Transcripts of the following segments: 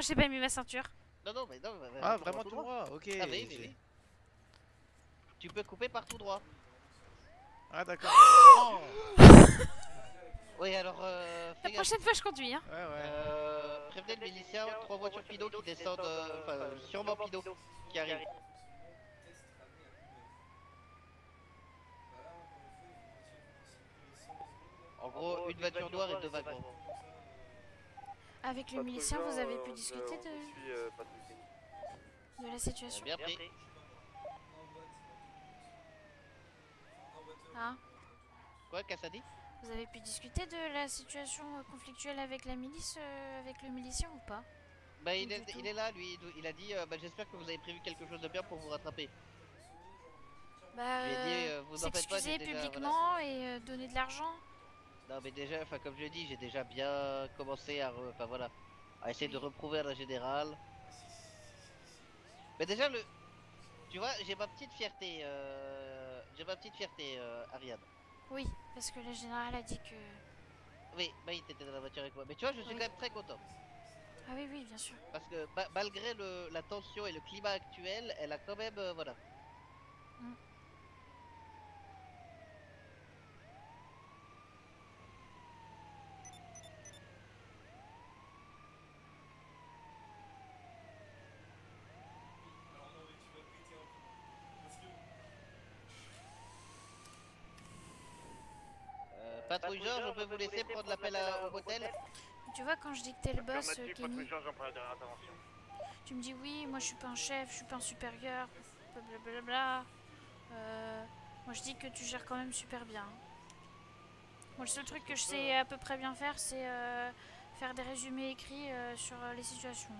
Oh, j'ai pas mis ma ceinture. Non, mais non. Ah, vraiment tout droit, ok. Ah, oui. Tu peux couper par tout droit. Ah, d'accord. Oh. Oui, alors. La prochaine fois, je conduis, hein. Ouais. Prévenez le milicien, 3 voitures Pinot qui descendent. Enfin, sûrement Pinot qui arrivent. En gros, une voiture noire et 2 wagons. Avec le milicien, vous avez pu discuter de la situation. Bien pris. Ah. Quoi, qu'est-ce que ça dit? Vous avez pu discuter de la situation conflictuelle avec la milice, avec le milicien ou pas? Bah il est là lui, il a dit bah j'espère que vous avez prévu quelque chose de bien pour vous rattraper. Bah vous en faites pas, s'excuser publiquement voilà. Et donner de l'argent. Non mais déjà, enfin comme je l'ai dit, j'ai déjà bien commencé à à essayer de reprouver à la générale. Mais déjà tu vois, j'ai ma petite fierté Ariane. Oui, parce que la générale a dit que... Oui, bah il était dans la voiture avec moi. Mais tu vois, je suis quand même très content. Ah oui, bien sûr. Parce que malgré la tension et le climat actuel, elle a quand même, voilà. Patrouille Georges, on peut vous laisser prendre l'appel au motel? Tu vois, quand je dis que t'es le boss, Kenny, tu me dis oui, moi je suis pas un chef, je suis pas un supérieur, blablabla. Moi je dis que tu gères quand même super bien. Moi le seul truc que je sais à peu près bien faire, c'est faire des résumés écrits sur les situations.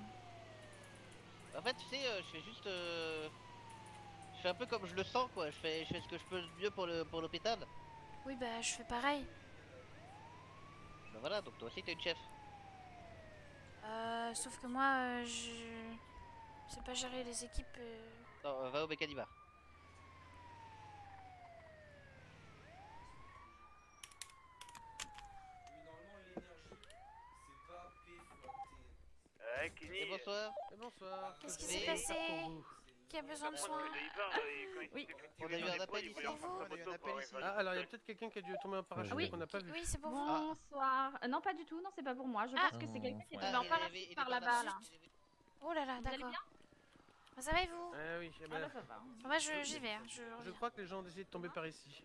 En fait, tu sais, je fais juste... Je fais un peu comme je le sens, quoi. Je fais ce que je peux de mieux pour l'hôpital. Oui, bah je fais pareil. Bah voilà, donc toi aussi t'es une chef. Sauf que moi, je sais pas gérer les équipes. Non, va au Mécanibar. Kenny. Bonsoir. Bonsoir. Qu'est-ce qui s'est passé? Qui a besoin de soins? Oui, on a eu un appel ici. Ah, alors il y a peut-être quelqu'un qui a dû tomber en parachute qu'on n'a pas vu. Oui, c'est pour vous. Bonsoir. Non, pas du tout, non, c'est pas pour moi. Je pense que c'est quelqu'un qui est tombé en parachute par là-bas, là. Oh là là, d'accord. Ça va et vous? Oui, ça va. Moi, j'y vais. Je crois que les gens ont décidé de tomber par ici.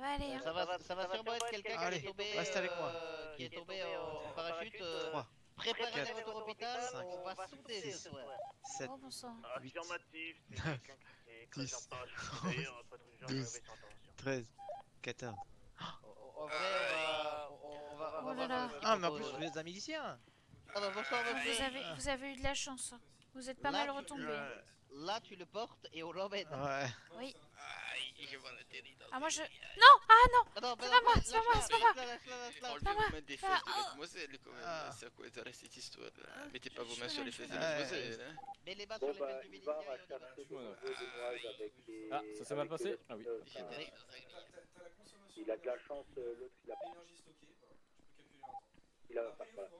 Allez, ça va sûrement être quelqu'un qui est tombé en parachute. Préparez à votre hôpital, on va sauter ce soir. 7, 8, 9, 10, 12, 13, 14. En vrai, on va... Ah, mais en plus, vous êtes un milicien. Ah bah bonsoir, vous avez eu de la chance. Vous êtes pas mal retombé. Là, tu le portes et on l'emmène. Ouais. Oui. Ah, moi je... Non! Ah non! C'est pas moi, c'est pas moi! Enlevez-moi des fesses de mademoiselle quand même, c'est à quoi est cette histoire là? Mettez pas vos mains sur les fesses de mademoiselle, hein. Mets les mains sur les fesses du milicien. Ah, ça s'est mal passé? Ah oui. Il a de la chance, l'autre il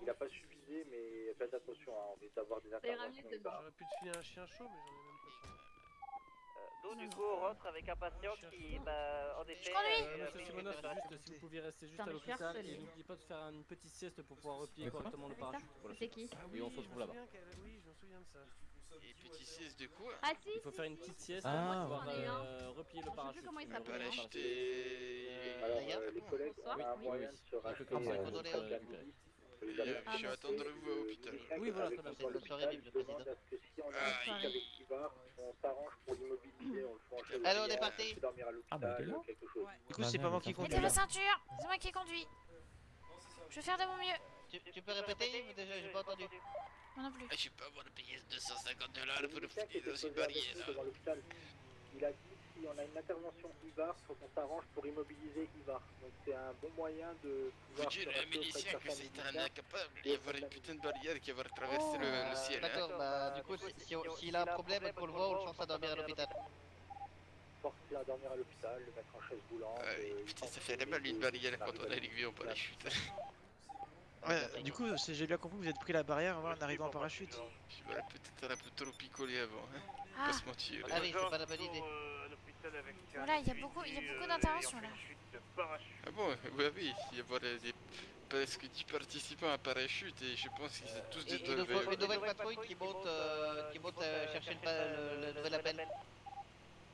a pas su viser, mais faites attention, hein, on va avoir des interventions. J'aurais pu te filer un chien chaud, mais j'en ai même pas. Nous, du coup, on rentre avec un patient qui, en effet... Monsieur Simonov, juste si vous pouviez rester juste à l'hôpital et n'oubliez pas de faire une petite sieste pour pouvoir replier correctement le parachute. C'est qui? Et on se retrouve là-bas. Oui, je me souviens de ça. Et petite sieste de quoi? Ah si, il faut faire une petite sieste pour pouvoir replier le parachute. Comment il On va pas s'appelle? l'acheter. Alors, les collègues, on a un moyen de se racheter Je suis à attendre vous à l'hôpital. Oui, voilà, très bien. C'est une soirée, vive le président. Si on a un avec Ivar, on s'arrange pour l'immobiliser, on le fait en chemin. Allez, on est parti. Dormir à l'hôpital, quelque chose. Du coup, c'est pas moi qui conduis. Mettez la ceinture! C'est moi qui conduis. Je vais faire de mon mieux. Tu peux répéter? Déjà, j'ai pas entendu. Moi non plus. Je sais pas, moi, le payer 250 $, pour le foutre dans une barrière. Il a dit si on a une intervention Ivar, faut qu'on s'arrange pour immobiliser Ivar. Donc c'est un bon moyen de pouvoir... Vous dites le milicien que c'est un incapable d'y avoir une putain de barrière qui va traverser le ciel. D'accord, bah du coup, s'il a un problème, qu'on le voit, on le chance à dormir à l'hôpital. dormir à l'hôpital, le mettre en chaise roulante. Putain, ça fait la mal une barrière quand on a l'aiguille en parachute. Ouais, du coup, j'ai bien compris que vous êtes pris la barrière en arrivant en parachute. Peut-être un peu trop picolé avant, hein. Ah. Pas se mentir. Ah oui, c'est pas la bonne idée. Voilà, il y a beaucoup d'interventions là. Ah bon, oui, il y a des presque 10 participants à parachute et je pense qu'ils sont tous des Il nous faut une nouvelle patrouille qui monte chercher le nouvel appel.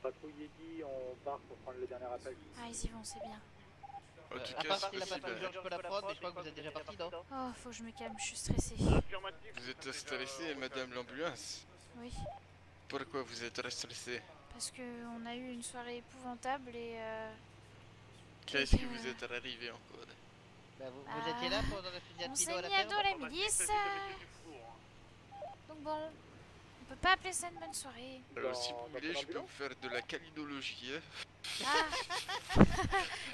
Patrouille Yedi, on part pour prendre le dernier appel. Ah, ils y vont, c'est bien. En tout À cas, part c'est si la possible. patrouille Georges peut la prendre, mais je crois que vous êtes déjà parti, non? Oh, faut que je me calme, je suis stressée. Vous êtes stressé, madame l'ambulance? Oui, Pourquoi vous êtes stressé? parce qu'on a eu une soirée épouvantable et Qu'est-ce qui vous est arrivé encore? Bah, vous étiez là pendant la fusillade on Pino s'est à la mis à dos ferme? la milice. Donc bon, on peut pas appeler ça une bonne soirée. Alors si vous voulez, je peux vous faire de la câlinologie, hein. Ah.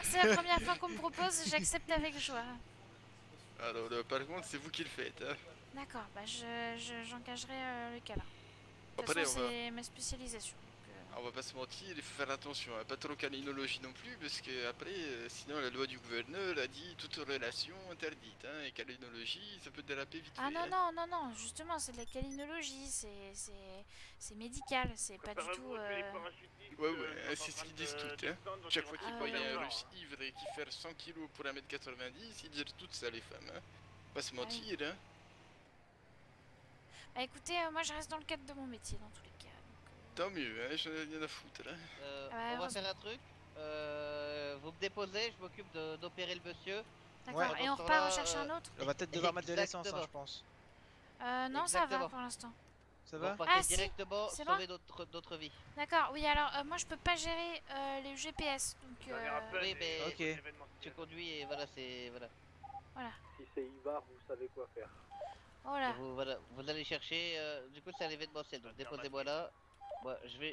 C'est la première fois qu'on me propose, j'accepte avec joie. Alors par contre, c'est vous qui le faites, hein. D'accord, bah j'engagerai le cas là. De toute Après, façon, c'est ma spécialisation. On va pas se mentir, il faut faire attention, hein. Pas trop câlinologie non plus, parce que après, sinon la loi du gouverneur a dit toute relation interdite, hein, et câlinologie, ça peut déraper vite Ah fait, non, hein. non, justement, c'est de la câlinologie, c'est médical, c'est pas du tout... Ouais, c'est ce qu'ils disent toutes, hein. Chaque fois qu'ils voient un russe ivre et qui fait 100 kg pour 1m90, ils disent toutes ça les femmes, hein. Pas se mentir, hein. Bah écoutez, moi je reste dans le cadre de mon métier dans tous les cas. Tant mieux, hein, j'en ai rien à foutre, hein. On va faire un truc. Vous me déposez, je m'occupe d'opérer le monsieur. D'accord, et on repart rechercher un autre? On va peut-être devoir mettre de l'essence, hein, je pense. Non, ça va pour l'instant. Ça va? Ah si, directement sauver d'autres vies. D'accord, oui, alors moi je peux pas gérer les GPS, donc... Oui, mais ok. tu conduis et voilà, c'est... Voilà. Si c'est Ivar, vous savez quoi faire. Voilà. Vous allez chercher... du coup, c'est à l'événementiel, donc déposez-moi là. Moi, je vais...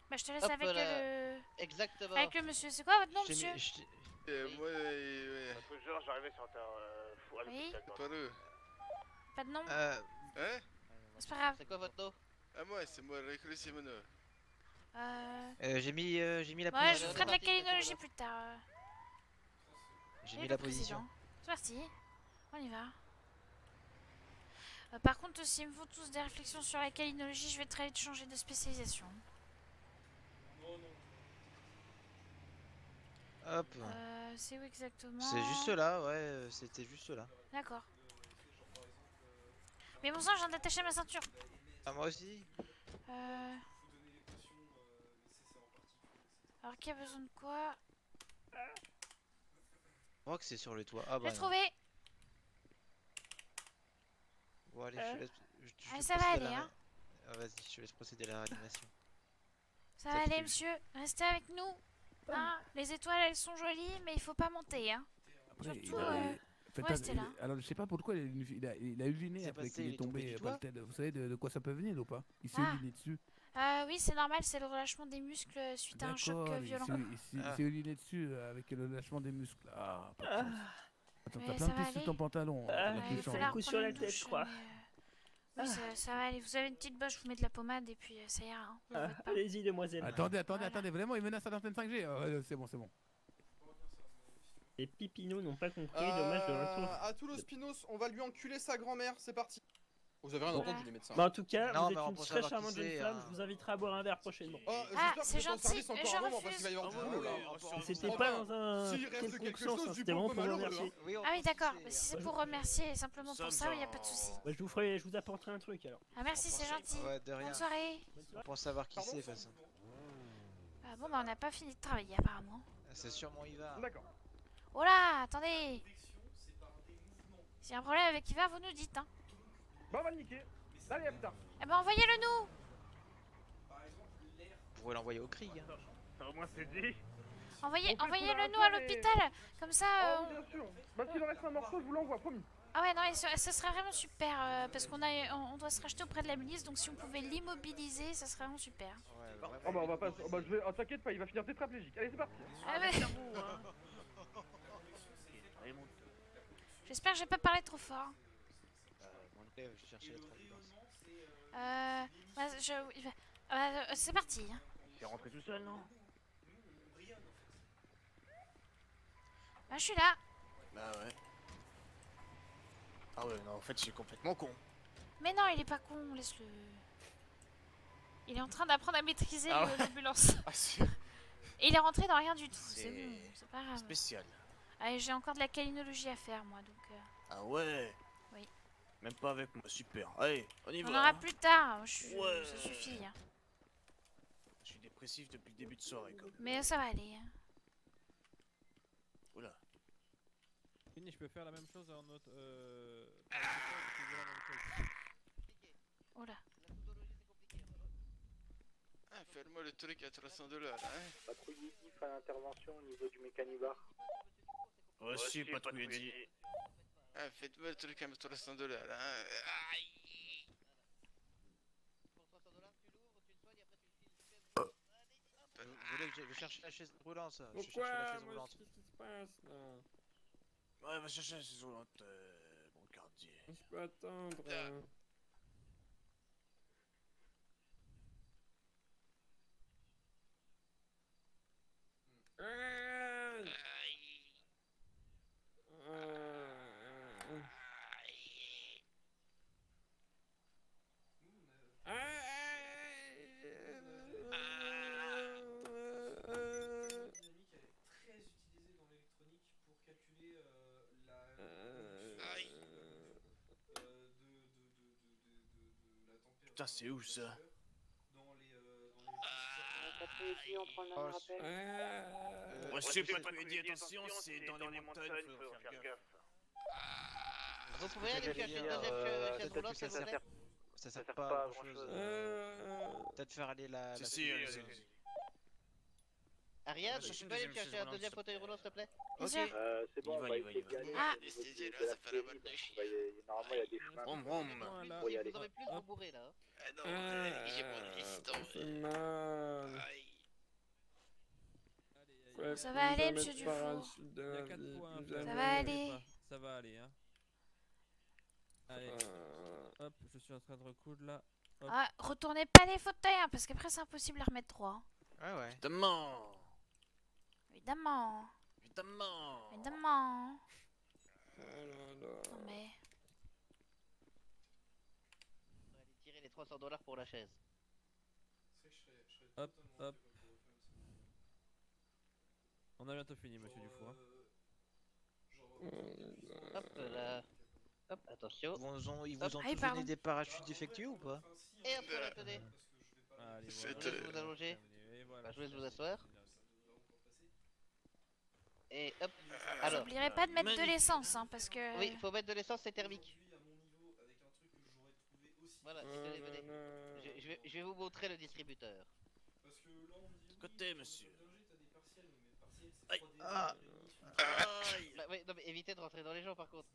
Bah je te laisse Hop avec là. le... Exactement. Avec le monsieur. C'est quoi votre nom, monsieur? Moi, ouais. J'arrivais sur ta... Oui. Pas le... Pas de nom? Hein? C'est pas grave. C'est quoi votre nom? Ah moi, c'est moi, Reclus Simono. J'ai mis la Ouais, position. je ferai de la câlinologie plus tard. J'ai mis la position. C'est parti. On y va. Par contre, s'il me faut tous des réflexions sur la câlinologie, je vais très vite changer de spécialisation. Hop. C'est où exactement? C'est juste là, ouais, c'était juste là. D'accord. Mais bon sang, je viens d'attacher ma ceinture. Ah, moi aussi. Alors, qui a besoin de quoi? Je crois que c'est sur le toit. Ah bah J'ai trouvé. Bon allez, je te laisse... Allez, ça va aller, hein. Ah, vas-y, je te laisse procéder à la réanimation. Ça va aller, monsieur. Restez avec nous. Hein, les étoiles, elles sont jolies, mais il faut pas monter, hein. Après, surtout, restez là. Alors, je sais pas pourquoi il a uriné après qu'il est tombé par terre. Vous savez de quoi ça peut venir ou pas? Il s'est uriné dessus. Oui, c'est normal, c'est le relâchement des muscles suite à un choc violent. Il s'est uriné dessus avec le relâchement des muscles. Ah, pas de chance. Attends, t'as plein de plis sur ton pantalon. Il faut la coup sur la tête, je crois. Oui, ça va aller. Vous avez une petite bosse, je vous mets de la pommade et puis ça ira. Hein. Allez-y, demoiselle. Attendez, vraiment, il menace à l'antenne 5G. C'est bon. Les pipinous n'ont pas compris, dommage de retour. À Toulouse Pinos, on va lui enculer sa grand-mère, c'est parti. Vous avez rien entendu les médecins. Bah en tout cas, non, vous êtes une très charmante jeune femme, je vous inviterai à boire un verre prochainement. C'est gentil, je refuse. C'était pas dans un quelconque sens, c'était vraiment pour vous remercier. Ah oui, d'accord, si c'est pour remercier simplement pour ça, il n'y a pas de souci. Bah, je vous apporterai un truc alors. Ah merci, c'est gentil. Ouais, de rien. Bonne soirée. Pour savoir qui c'est, de toute façon. Bon, bah on n'a pas fini de travailler apparemment. C'est sûrement Ivar. D'accord. Oh là, attendez. S'il y a un problème avec Ivar, vous nous dites, hein. Bah on va le niquer. Allez, à plus tard. Eh ben envoyez-le nous. Vous pouvez l'envoyer au cri. Au moins c'est dit. Envoyez-le nous à l'hôpital. Comme ça. Bien sûr. Bah s'il en reste un morceau, je vous l'envoie, promis. Ah ouais, non, ce serait vraiment super. Parce on doit se racheter auprès de la milice. Donc si on pouvait l'immobiliser, ça serait vraiment super. Oh bah on va pas. Oh bah je vais. Oh, t'inquiète pas, il va finir tétraplégique. Allez, c'est parti. Ah ouais. J'espère que j'ai pas parlé trop fort. Je cherchais la transparence. C'est parti. s'est rentré tout seul, non? Bah, je suis là. Bah ouais. Ah ouais, non, en fait, je suis complètement con. Mais non, il est pas con, laisse-le. Il est en train d'apprendre à maîtriser Ah ouais. l'ambulance. Ah, c'est Et il est rentré dans rien du tout, c'est bon, c'est pas grave. spécial. Allez, j'ai encore de la câlinologie à faire, moi, donc... Ah ouais. Oui. Même pas avec moi, super. Allez, on y va. On aura plus tard, Ouais. ça suffit. Hein. Je suis dépressif depuis le début de soirée, quoi. Mais ça va aller. Hein. Oula. Fini, je peux faire la même chose en autre. Oh là. Ah, fais-moi le truc à 300 $, hein. Patrouille Yves à l'intervention au niveau du mécanibar. Reçu, patrouille dit. Ah, faites-moi le truc à 300 $, hein. Aïe. Vous voulez que je cherche la chaise roulante, ça? Je cherche Pourquoi? la chaise Moi, roulante. qu'est-ce qui se passe là? Ouais, va chercher la chaise roulante, mon quartier. Je peux attendre. Putain, c'est où ça? On prend le même rappel. Reçu, patrouille dit, attention, c'est dans les montagnes, faut faire gaffe. Vous pouvez aller chercher une deuxième chaise roulante, s'il vous plaît? Ça sert pas à grand chose. Peut-être faire aller la... Si, si, allez-y. Ariane, tu peux aller chercher un deuxième fauteuil roulant, s'il te plaît? Bien sûr. C'est bon, on va essayer d'y aller. Ah. Anesthésié, là, ça fait la bonne de chier. Normalement, il y a des chemins. Pour y aller. Vous aurez plus vous bourrer là. Ah non, j'ai mon résistant. Mal. Aïe. Ça va aller, monsieur Dufour. Ça va aller. Ça va aller, hein. Allez. Hop, je suis en train de recoudre là. Hop. Ah, retournez pas les fauteuils, hein, parce qu'après c'est impossible à remettre droit. Hein. Ah ouais. Évidemment. Évidemment. Évidemment. Évidemment. Non mais... On va aller tirer les 300 $ pour la chaise. Hop, hop. On a bientôt fini, monsieur Dufour. Hop là. Hop, attention. Ils vous ont tous donné des parachutes défectueux ou pas? Et hop, retenez. Allez, Je vous laisse vous allonger. Voilà. Je vous laisse vous asseoir. Et hop. Alors. J'oublierai pas de mettre de l'essence, hein, parce que... Oui, il faut mettre de l'essence, c'est thermique. Voilà, venez, venez. Je vais vous montrer le distributeur. De côté, monsieur. Aïe. Ah. Aïe. Bah, oui, non mais évitez de rentrer dans les gens par contre.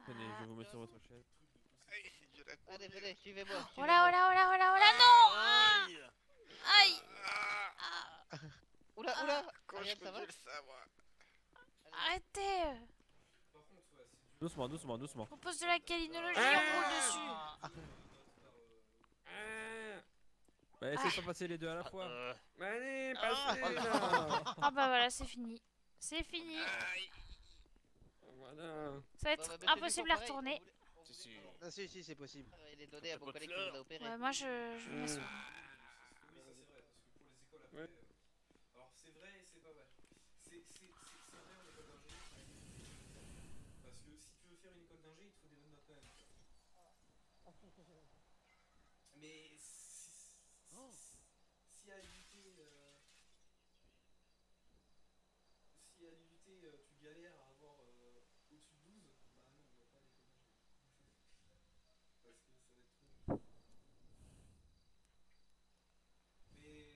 Tenez, je vous mets sur votre chaise. Allez, venez, suivez-moi. Oh là, oh là, oh là, oh là, oh là, non. Aïe. Oula, oula. Ariane, ça va? Arrêtez. Doucement, doucement, doucement. On pose de la câlinologie, on roule dessus. Bah, essayez de pas passer les deux à la fois. Allez, passez là. Ah bah voilà, c'est fini. C'est fini. Voilà. Ça va être impossible à retourner. Ah si, si, c'est possible. Il est donné à mon collègue qui vous a opéré. Ouais, moi je m'assois. Ouais. Alors c'est vrai et c'est pas vrai. C'est vrai en école d'ingé. Parce que si tu veux faire une école d'ingé, il te faut des bonnes notes quand même. Mais si à l'UT tu galères à avoir au-dessus de 12, bah non, on va pas à l'école d'ingé. Parce que ça va être trop. Mais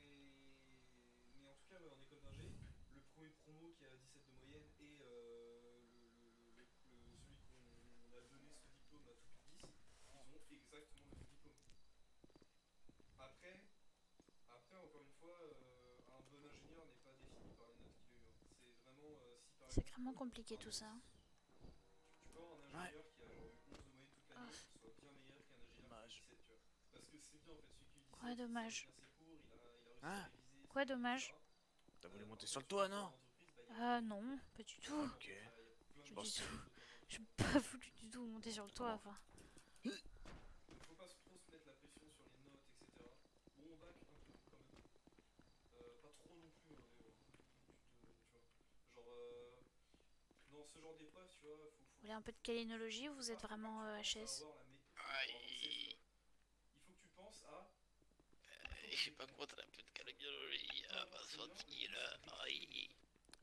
en tout cas, ouais, en école d'ingé, le premier promo qui a 17 de moyenne et celui qu'on a donné ce diplôme à tout public, ils ont exactement le même diplôme. Après, encore une fois, un bon ingénieur n'est pas défini par les notes qu'il a eues. C'est vraiment si par C'est vraiment compliqué tout ça. tu peux avoir un ingénieur qui a genre 11 de moyenne toute l'année, qui soit bien meilleur qu'un ingénieur qui a 17, tu vois. Parce que c'est bien Quoi, dommage. Hein? Quoi, dommage? T'as voulu monter sur le toit, non? Ah non, pas du tout. Ok. Je pense du tout. J'ai pas voulu du tout monter sur le toit, enfin. Faut pas trop se mettre la pression sur les notes, etc. Bon, on bac un peu quand même. Pas trop non plus, hein, tu vois. Genre, dans ce genre d'épreuve, tu vois, Vous voulez un peu de câlinologie ou vous êtes vraiment HS? Aïe. Il faut que tu penses à... Je sais pas quoi, t'as un peu de cardiologie, va se fatiguer là. Aïe.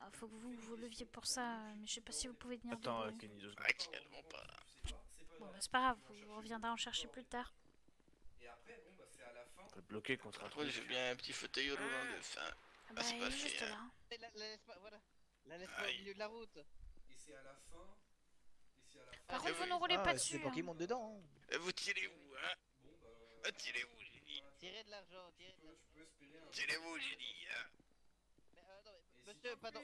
Ah, faut que vous leviez pour ça, mais je sais pas si vous pouvez tenir Attends, debout. Kenny, 2 secondes. Actuellement pas. Bon, bah c'est pas grave, vous reviendrez en chercher plus tard. Et après, bon, bah c'est à la fin... On peut le bloquer contre un Après, truc. j'ai bien un petit fauteuil roulant de fin. Ah bah, c'est il pas est juste fait, là. hein. Voilà. La laisse pas au milieu de la route. Et c'est à la fin... Par contre, vous ne roulez pas dessus. C'est pour qu'il monte dedans. Vous tirez où, hein? Tirez-vous, j'ai dit. Tirez de l'argent, Tirez-vous, j'ai dit, hein. Monsieur, pas dans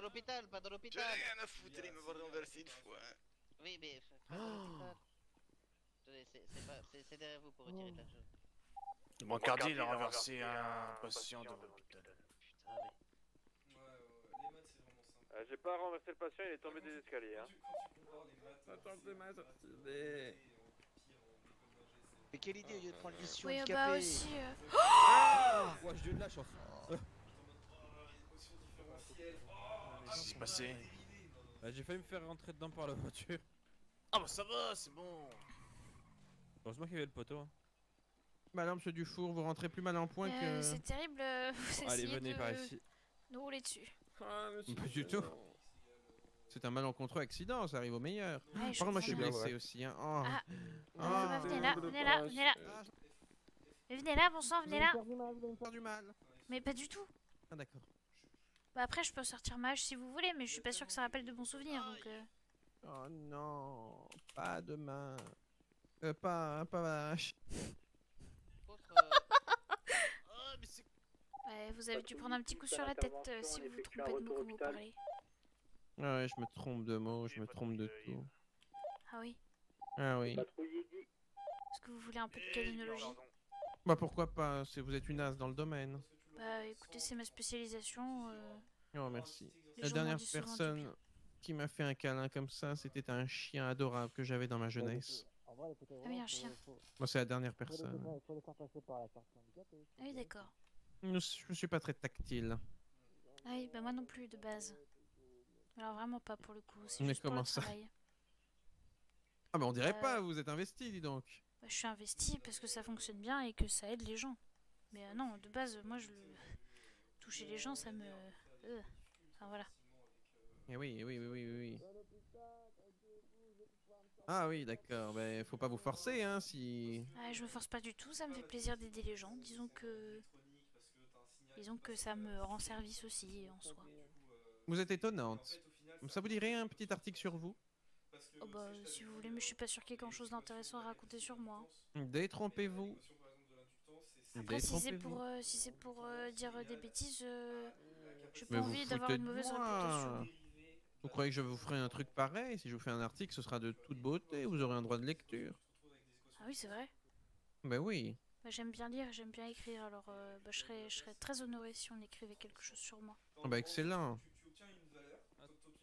l'hôpital, pas dans J'en l'hôpital. ai rien à foutre, allez me voir renverser une fois, hein. Oui, mais pas dans l'hôpital. Attendez, c'est derrière vous pour retirer de l'argent. Le brancardier, il a renversé un patient dans l'hôpital. J'ai pas renversé le patient, il est tombé des escaliers. Hein. Mais quelle idée, au lieu de prendre l'édition Oui, handicapée. bah aussi. Ouais, j'ai eu de la chance. Qu'est-ce qui s'est passé? J'ai failli me faire rentrer dedans par la voiture. Ah bah ça va, c'est bon. Heureusement qu'il y avait le poteau. Hein. Bah non, monsieur Dufour, vous rentrez plus mal en point que... C'est terrible, vous Allez, essayez venez de par ici. nous rouler dessus. Pas du tout. C'est un malencontreux accident, ça arrive au meilleur. Ouais, je Par contre, moi je suis comprends. blessé aussi. Hein. Oh. Ah. Ah. Venez là, venez là, venez là. Venez là, bon sang, venez là. Vous allez me faire du mal. Mais pas du tout. Ah d'accord. Bah après, je peux sortir ma hache si vous voulez, mais je suis pas sûr que ça rappelle de bons souvenirs, donc... Oh non, pas de main. Pas vache. Ouais, vous avez dû prendre un petit coup sur la tête si vous vous trompez de mots quand vous parlez. Ah ouais, je me trompe de mots, je me trompe de tout. Ah oui. Ah oui. Est-ce que vous voulez un peu de câlinologie? Bah pourquoi pas, vous êtes une as dans le domaine. Bah écoutez, c'est ma spécialisation. Oh merci. Les La gens dernière m'en disent souvent du personne qui m'a fait un câlin comme ça, c'était un chien adorable que j'avais dans ma jeunesse. Ah oui, un chien. Moi c'est la dernière personne. Ah oui, d'accord. Je suis pas très tactile. Ah oui, bah moi non plus, de base. Alors vraiment pas pour le coup, c'est Mais juste pour comment le ça? travail. Ah bah on dirait pas, vous êtes investi, dis donc. Bah, je suis investie parce que ça fonctionne bien et que ça aide les gens. Mais non, de base, moi je le... Toucher les gens, ça me... Enfin voilà. Eh oui, oui. Ah oui, d'accord, bah faut pas vous forcer, hein, si... Ah, je me force pas du tout, ça me fait plaisir d'aider les gens. Disons que ça me rend service aussi, en soi. Vous êtes étonnante. Ça vous dirait un petit article sur vous? Oh bah, si vous voulez, mais je suis pas sûre qu'il y ait grand chose d'intéressant à raconter sur moi. Détrompez-vous. Après, si c'est pour dire des bêtises, j'ai pas Mais vous envie d'avoir foutez une de mauvaise moi. réputation. Vous croyez que je vous ferai un truc pareil? Si je vous fais un article, ce sera de toute beauté, vous aurez un droit de lecture. Ah oui, c'est vrai. Ben oui. Bah, j'aime bien lire, j'aime bien écrire, alors bah, je serais très honorée si on écrivait quelque chose sur moi. Ah bah excellent.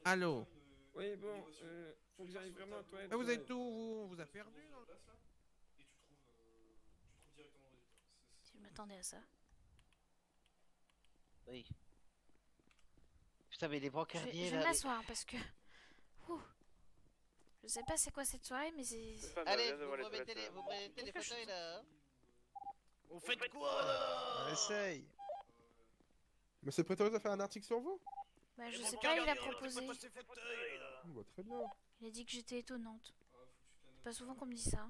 Allô? Oui, bon, faut que j'arrive vraiment à toi. Ah, vous êtes où, vous? On vous a perdu dans le... Je m'attendais à ça. Oui. Putain, mais les brancardiers Je vais là. m'asseoir parce que... Ouh. Je sais pas c'est quoi cette soirée, mais c'est... Allez, vous remettez les fauteuils là. Hein. Vous faites quoi là? On essaye. Monsieur le prétorius a fait un article sur vous? Bah je sais pas, il a proposé. Bah, très bien. Il a dit que j'étais étonnante. C'est pas souvent qu'on me dit ça.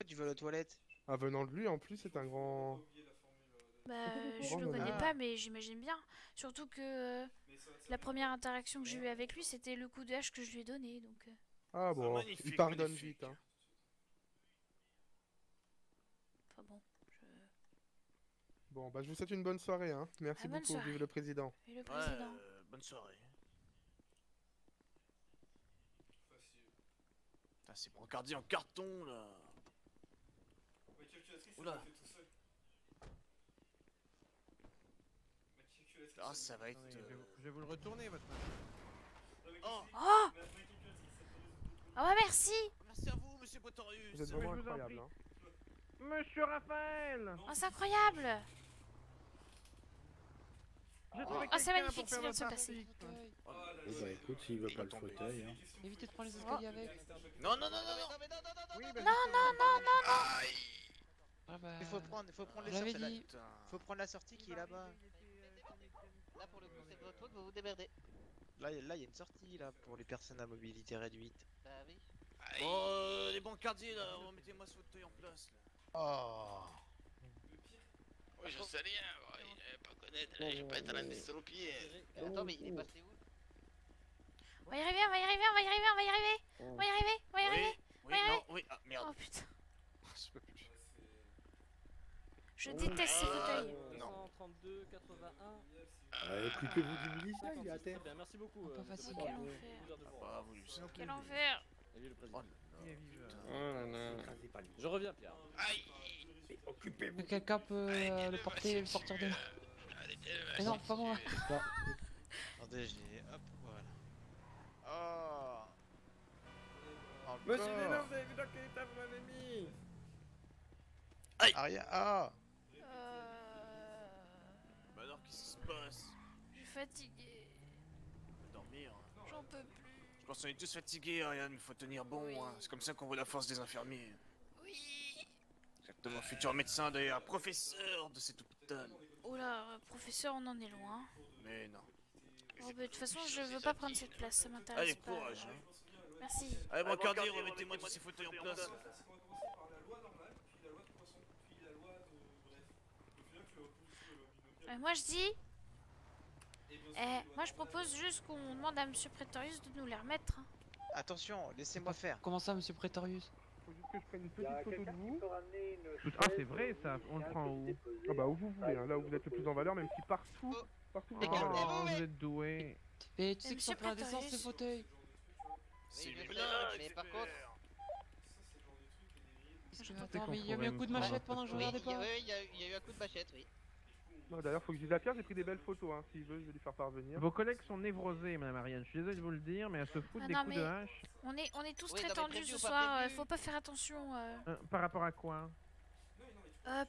Tu vas aux toilettes? Ah, venant de lui, en plus, c'est un grand... Bah je le connais pas, mais j'imagine bien. Surtout que la première interaction que j'ai eue avec lui, c'était le coup de hache que je lui ai donné, donc... Ah bon, il pardonne vite. Hein. Enfin bon, Bon, bah je vous souhaite une bonne soirée. Hein. Merci bonne beaucoup, soirée. vive le président. Et le président. Bonne soirée. Putain, c'est brancardier en carton là. Oula. Ah, ça va être. Je vais vous le retourner, votre main. Oh! Oh! Ah bah merci! Merci à vous, monsieur Potorius! Vous êtes vraiment incroyable, hein. Monsieur Raphaël! Oh, c'est incroyable! Oh, c'est magnifique ce qui vient de se passer. Oh bah écoute, s'il veut pas le fauteuil, hein. Évitez de prendre les escaliers avec. Non, non, non, non, non! Non. Ah bah... Il faut prendre les J'avais sorties. dit. Faut prendre la sortie qui est là-bas. Là pour le coup c'est votre faute, vous vous démerdez. Là, il y a une sortie là pour les personnes à mobilité réduite. Bah oui. Bon, les bancardiers là, remettez-moi ce fauteuil en place là. Oh. Oui, je sais rien, ouais, pas connaître, je vais pas être à la mise sur le pied. Attends, mais il est passé où? On va y arriver. Oui, non, oui, ah merde. Oh putain. Je déteste ces fauteuils. 132, 81. Plus que vous du ministère, il est à terre. Très bien, merci beaucoup. Pas facile. Quel enfer. Ah, vous lui savez. Quel enfer. Salut le président. Écrasez pas lui. Je reviens, Pierre. Aïe! Occupez-vous. Quelqu'un peut le porter et le sortir de là. Mais non, pas moi. Attendez, j'ai. Hop, voilà. Oh. Monsieur Encore. Deno, vous avez vu dans quel état vous m'avez mis? Aïe! Aria. Ah. Bah alors, qu'est-ce qui se passe? Je suis fatiguée. On va dormir. J'en peux plus. Je pense qu'on est tous fatigués, Ariane, mais faut tenir bon, hein. C'est comme ça qu'on voit la force des infirmiers. Oui. Exactement, futur médecin d'ailleurs, professeur de cet hôpital. Oula, professeur, on en est loin. Mais non. Oh, bah, de toute façon, je veux pas prendre cette place, ça m'intéresse Allez, pas. courage, hein. Merci. Allez, bancardier, remettez-moi tous ces fauteuils en place. Moi je dis... moi je propose juste qu'on demande à Monsieur Pretorius de nous les remettre. Hein. Attention, laissez-moi faire. Comment ça, monsieur Pretorius? Faut juste que je prenne une petite photo de vous. Ah, c'est vrai ça, on le prend où? Ah bah où vous voulez, hein, là où vous êtes le plus en valeur, même si partout Oh, vous êtes doué. Mais tu sais que Monsieur c'est plein d'essence Pretorius. ces fauteuils. C'est Oui, une mais blague, mais par contre... Attends, mais il y a eu un coup de machette pendant que je Oui, regardais pas. il y a eu un coup de machette, oui. Non, d'ailleurs, faut que je dise la pierre, j'ai pris des belles photos, hein. S'il veut, je vais lui faire parvenir. Vos collègues sont névrosés, madame Ariane. Je suis désolé de vous le dire, mais à se foutre Ah des non, coups de mais- hache. On est tous Oui, très non, mais tendus prévu ce ou pas soir, prévu faut pas faire attention. Par rapport à quoi?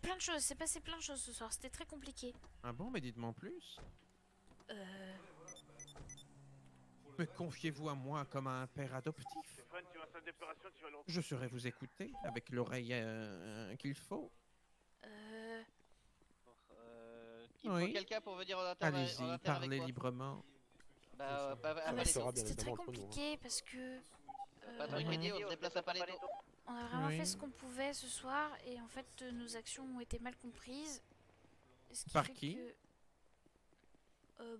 Plein de choses, c'est passé plein de choses ce soir, c'était très compliqué. Ah bon, mais dites-moi en plus. Me confiez-vous à moi comme à un père adoptif. Stéphane, tu vas à sa déclaration, tu vas le Je saurai vous écouter avec l'oreille qu'il faut. Il faut quelqu'un pour venir en interne. Allez-y, parlez librement. Bah, C'était très compliqué parce que... Patrick Midi, on se déplace à Paletto. On a vraiment Oui. fait ce qu'on pouvait ce soir et en fait nos actions ont été mal comprises. Ce qui Par fait qui?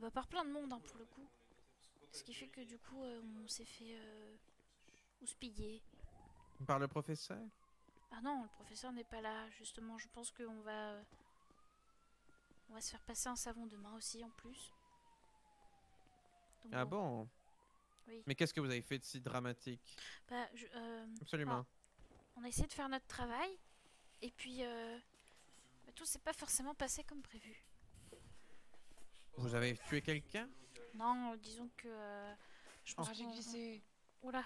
Bah, par plein de monde hein, pour le coup. Ce qui fait que du coup on s'est fait houspiller. Par le professeur? Ah non, le professeur n'est pas là justement. Je pense qu'on va... on va se faire passer un savon demain aussi en plus. Donc, Ah bon? Oui. Mais qu'est-ce que vous avez fait de si dramatique? Bah, Absolument. on a essayé de faire notre travail et puis bah, tout s'est pas forcément passé comme prévu. Vous avez tué quelqu'un? Non, disons que je pense j'ai glissé. Oula.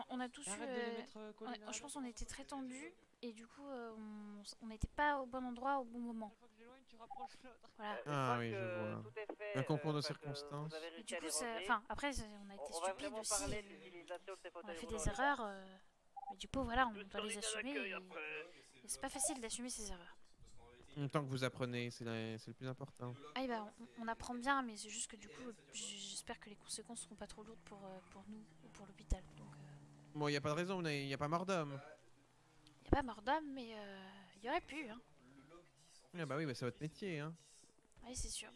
On a tous Arrête de les mettre collés l'un à je pense qu'on était très tendus et du coup on n'était pas au bon endroit au bon moment. Voilà. Ah oui, je vois. Un concours de circonstances. Et du coup, après, on a été On va stupides vraiment aussi. parler de l'utilisation de ces On a fauteuils fait roulants. des erreurs, mais du coup, voilà, on doit les Dans assumer. l'accueil, Et après. c'est pas facile d'assumer ces erreurs. Tant que vous apprenez, c'est le plus important. Ah, et bah, on apprend bien, mais c'est juste que du coup, j'espère que les conséquences seront pas trop lourdes pour nous ou pour l'hôpital. Donc, Bon, il n'y a pas de raison, il n'y a pas mort d'homme. y a pas mort d'homme, mais il y aurait pu, hein. Ah bah oui, bah c'est votre métier, hein. Oui, c'est sûr.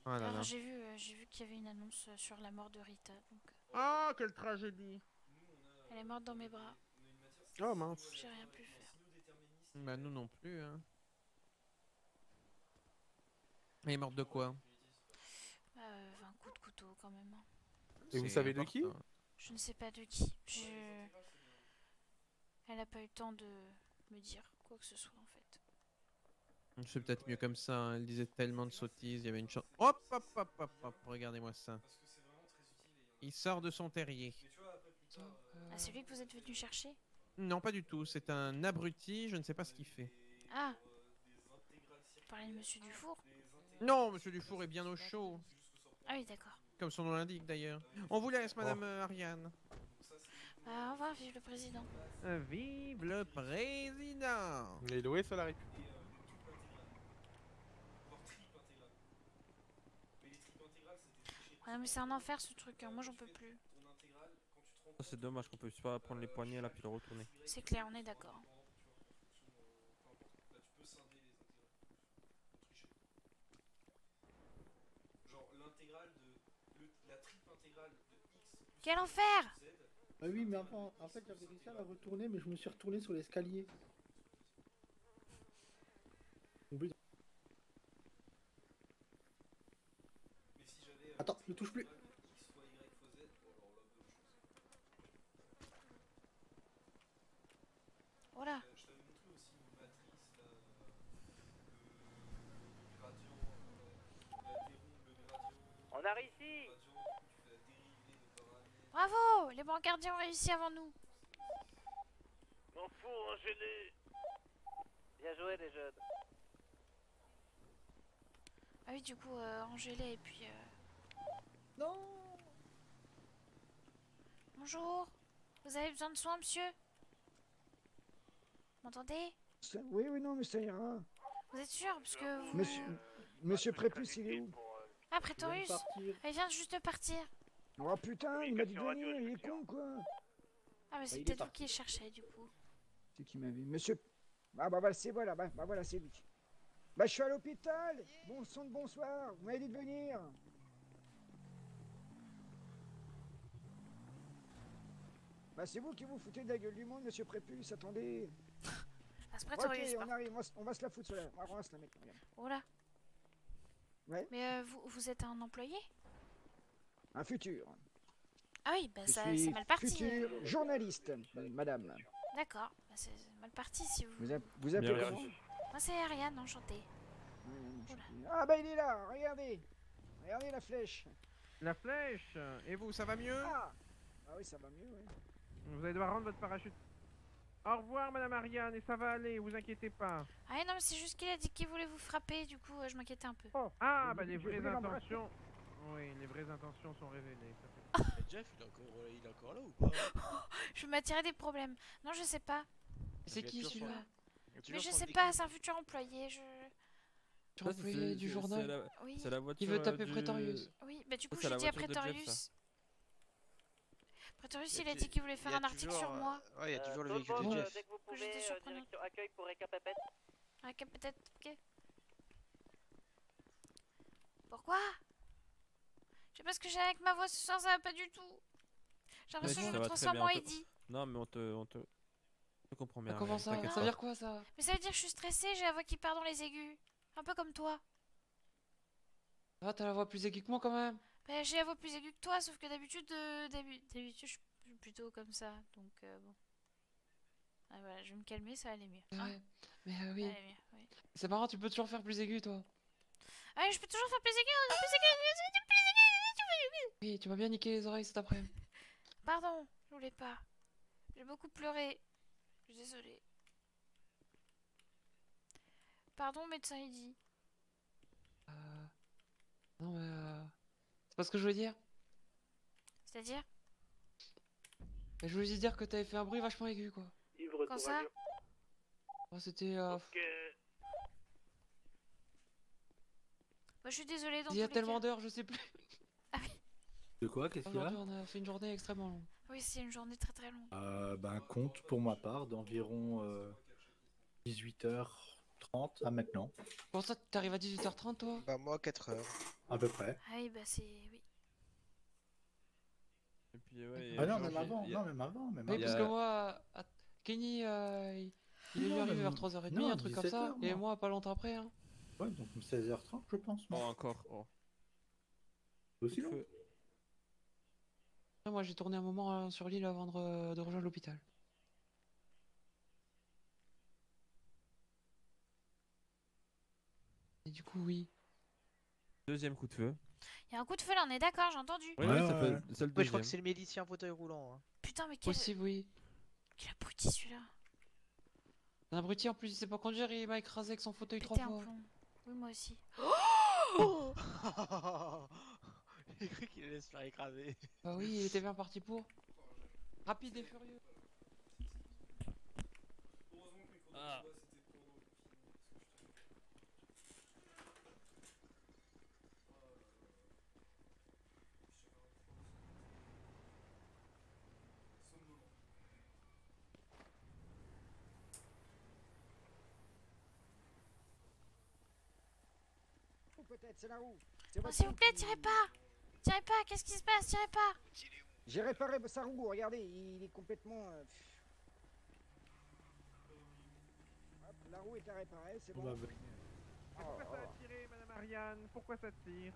Ah là là. Alors, j'ai vu qu'il y avait une annonce sur la mort de Rita. Donc, Oh, quelle tragédie! elle est morte dans mes bras. Oh mince. J'ai rien pu faire. Bah nous non plus, hein. Elle est morte de quoi? Un coup de couteau quand même. Hein. Et vous savez de qui? Je ne sais pas de qui. Elle a pas eu le temps de me dire quoi que ce soit en fait. C'est peut-être mieux comme ça, hein. Elle disait tellement de sottises, il y avait une chance. Hop, hop, hop, hop, hop, regardez-moi ça. Il sort de son terrier. Ah, c'est lui que vous êtes venu chercher? Non, pas du tout, c'est un abruti, je ne sais pas ce qu'il fait. Ah! Vous parlez de Monsieur Dufour? Non, Monsieur Dufour est bien au chaud. Ah oui, d'accord. Comme son nom l'indique d'ailleurs. On vous laisse, Madame Ariane. Au revoir, vive le président. Vive le président. Et loué sur la République. Ah non, mais c'est un enfer ce truc, hein. Moi j'en peux plus. C'est dommage qu'on puisse pas prendre les poignets là puis le retourner. C'est clair, on est d'accord. Quel enfer! Ah oui, mais en fait, j'avais réussi à la retourner, mais je me suis retourné sur l'escalier. Attends, ne touche plus. Voilà. On a réussi! Bravo! Les brancardiers ont réussi avant nous. M'en fous, enchaîné! Bien joué les jeunes. Ah oui, du coup, Angélé et puis... Non! Bonjour. Vous avez besoin de soins, monsieur? M'entendez? Oui, oui, non, mais ça ira. Vous êtes sûr? Parce que vous... Monsieur Prépuce, il est où? Ah, Prétorius? Il vient juste de partir. Oh putain, il m'a dit de venir, il est con, quoi. Ah, mais c'est peut-être vous qui le cherchez, du coup. C'est qui m'a vu? Monsieur... Ah bah c'est voilà, bah voilà, c'est lui. Bah je suis à l'hôpital. Bon sang de bonsoir, vous m'avez dit de venir. Bah c'est vous qui vous foutez de la gueule du monde, monsieur Prépuce, attendez. Ah, c'est Prétorius, ok, on arrive, on va se la foutre sur la... On va se la mettre, regarde. Oh là. Ouais. Mais vous êtes un employé? Un futur. Ah oui, bah Je ça, suis c'est mal parti. futur journaliste, madame. D'accord, bah c'est mal parti si vous... Vous appelez comment? Moi c'est Ariane, enchantée. Ah bah il est là, regardez. Regardez la flèche. La flèche. Et vous, ça va mieux? Ah oui, ça va mieux, oui. Vous allez devoir rendre votre parachute. Au revoir, Madame Ariane, et ça va aller, vous inquiétez pas. Ah oui, non, mais c'est juste qu'il a dit qu'il voulait vous frapper, du coup je m'inquiétais un peu. Ah, bah les vraies intentions... Oui, les vraies intentions sont révélées. Jeff, il est encore là ou pas? Je vais m'attirer des problèmes. Non, je sais pas. C'est qui celui-là? Mais je sais pas, c'est un futur employé, Employé du journal? Oui. C'est la voiture. Il veut taper Prétorius. Oui, bah du coup j'ai dit à Prétorius. Prétorius il a dit qu'il voulait faire un article sur moi. Ouais, il y a toujours le véhicule de Jeff. Dès que vous pouvez, direction accueil pour récapépète. Récapépète, ok. Pourquoi? Je sais pas ce que j'ai avec ma voix ce soir, ça va pas du tout. J'ai l'impression que je me transforme en Heidi. Non, mais on te comprend bien. Comment ça? Ça veut dire quoi ça? Mais ça veut dire que je suis stressée, j'ai la voix qui part dans les aigus. Un peu comme toi. Ah, t'as la voix plus aiguë que moi quand même. Bah, j'ai la voix plus aiguë que toi, sauf que d'habitude, je suis plutôt comme ça, donc bon. Ah, voilà, je vais me calmer, ça va aller mieux. Ouais, mais oui. Ça va aller mieux, oui. C'est marrant, tu peux toujours faire plus aigu toi. Ah, je peux toujours faire plus aigu, plus aigu. Oui, tu m'as bien niqué les oreilles cet après-midi. Pardon, je voulais pas. J'ai beaucoup pleuré. Je suis désolée. Pardon, médecin Heidi. Non mais c'est pas ce que je voulais dire. C'est-à-dire? Je voulais juste dire que t'avais fait un bruit vachement aigu quoi. Quand ça? C'était Bah, je suis désolée dans il y a tous les tellement cas. d'heures, je sais plus. Ah oui. De quoi? Qu'est-ce qu'il y a? Aujourd'hui, on a fait une journée extrêmement longue. Oui, c'est une journée très très longue. Ben, compte pour ma part d'environ 18h30 à maintenant. Pour ça, t'arrives à 18h30 toi? Bah moi 4h. À peu près. Ah oui, bah c'est... oui. Et puis, ouais, Ah non, même avant, non, même avant. Oui, parce que moi, Kenny, il est venu arriver vers 3h30, un truc comme ça, et moi pas longtemps après. Hein. Ouais, donc 16h30 je pense. Oh, encore. Oh. Aussi long. Moi j'ai tourné un moment sur l'île avant de rejoindre l'hôpital. Et du coup, oui. Deuxième coup de feu. Il y a un coup de feu là, on est d'accord, j'ai entendu. Oui, ça fait c'est le Ouais, je crois deuxième. que c'est le milicien en fauteuil roulant. Hein. Putain, mais quel... Possible, oui. Quel abruti celui-là. Un abruti en plus, il sait pas conduire et il m'a écrasé avec son fauteuil 3 Pété un fois. plomb. Oui, moi aussi. Oh J'ai cru qu'il allait se faire écraser. Bah oui, il était bien parti pour. Rapide et furieux. Ah. Peut-être, c'est la roue. Non, s'il vous plaît, tirez pas. Tirez pas, qu'est-ce qui se passe? Tirez pas. J'ai réparé sa roue, regardez, il est complètement... Hop, la roue est à réparer, c'est bon. Pourquoi ça a tiré, madame Ariane? Pourquoi ça tire?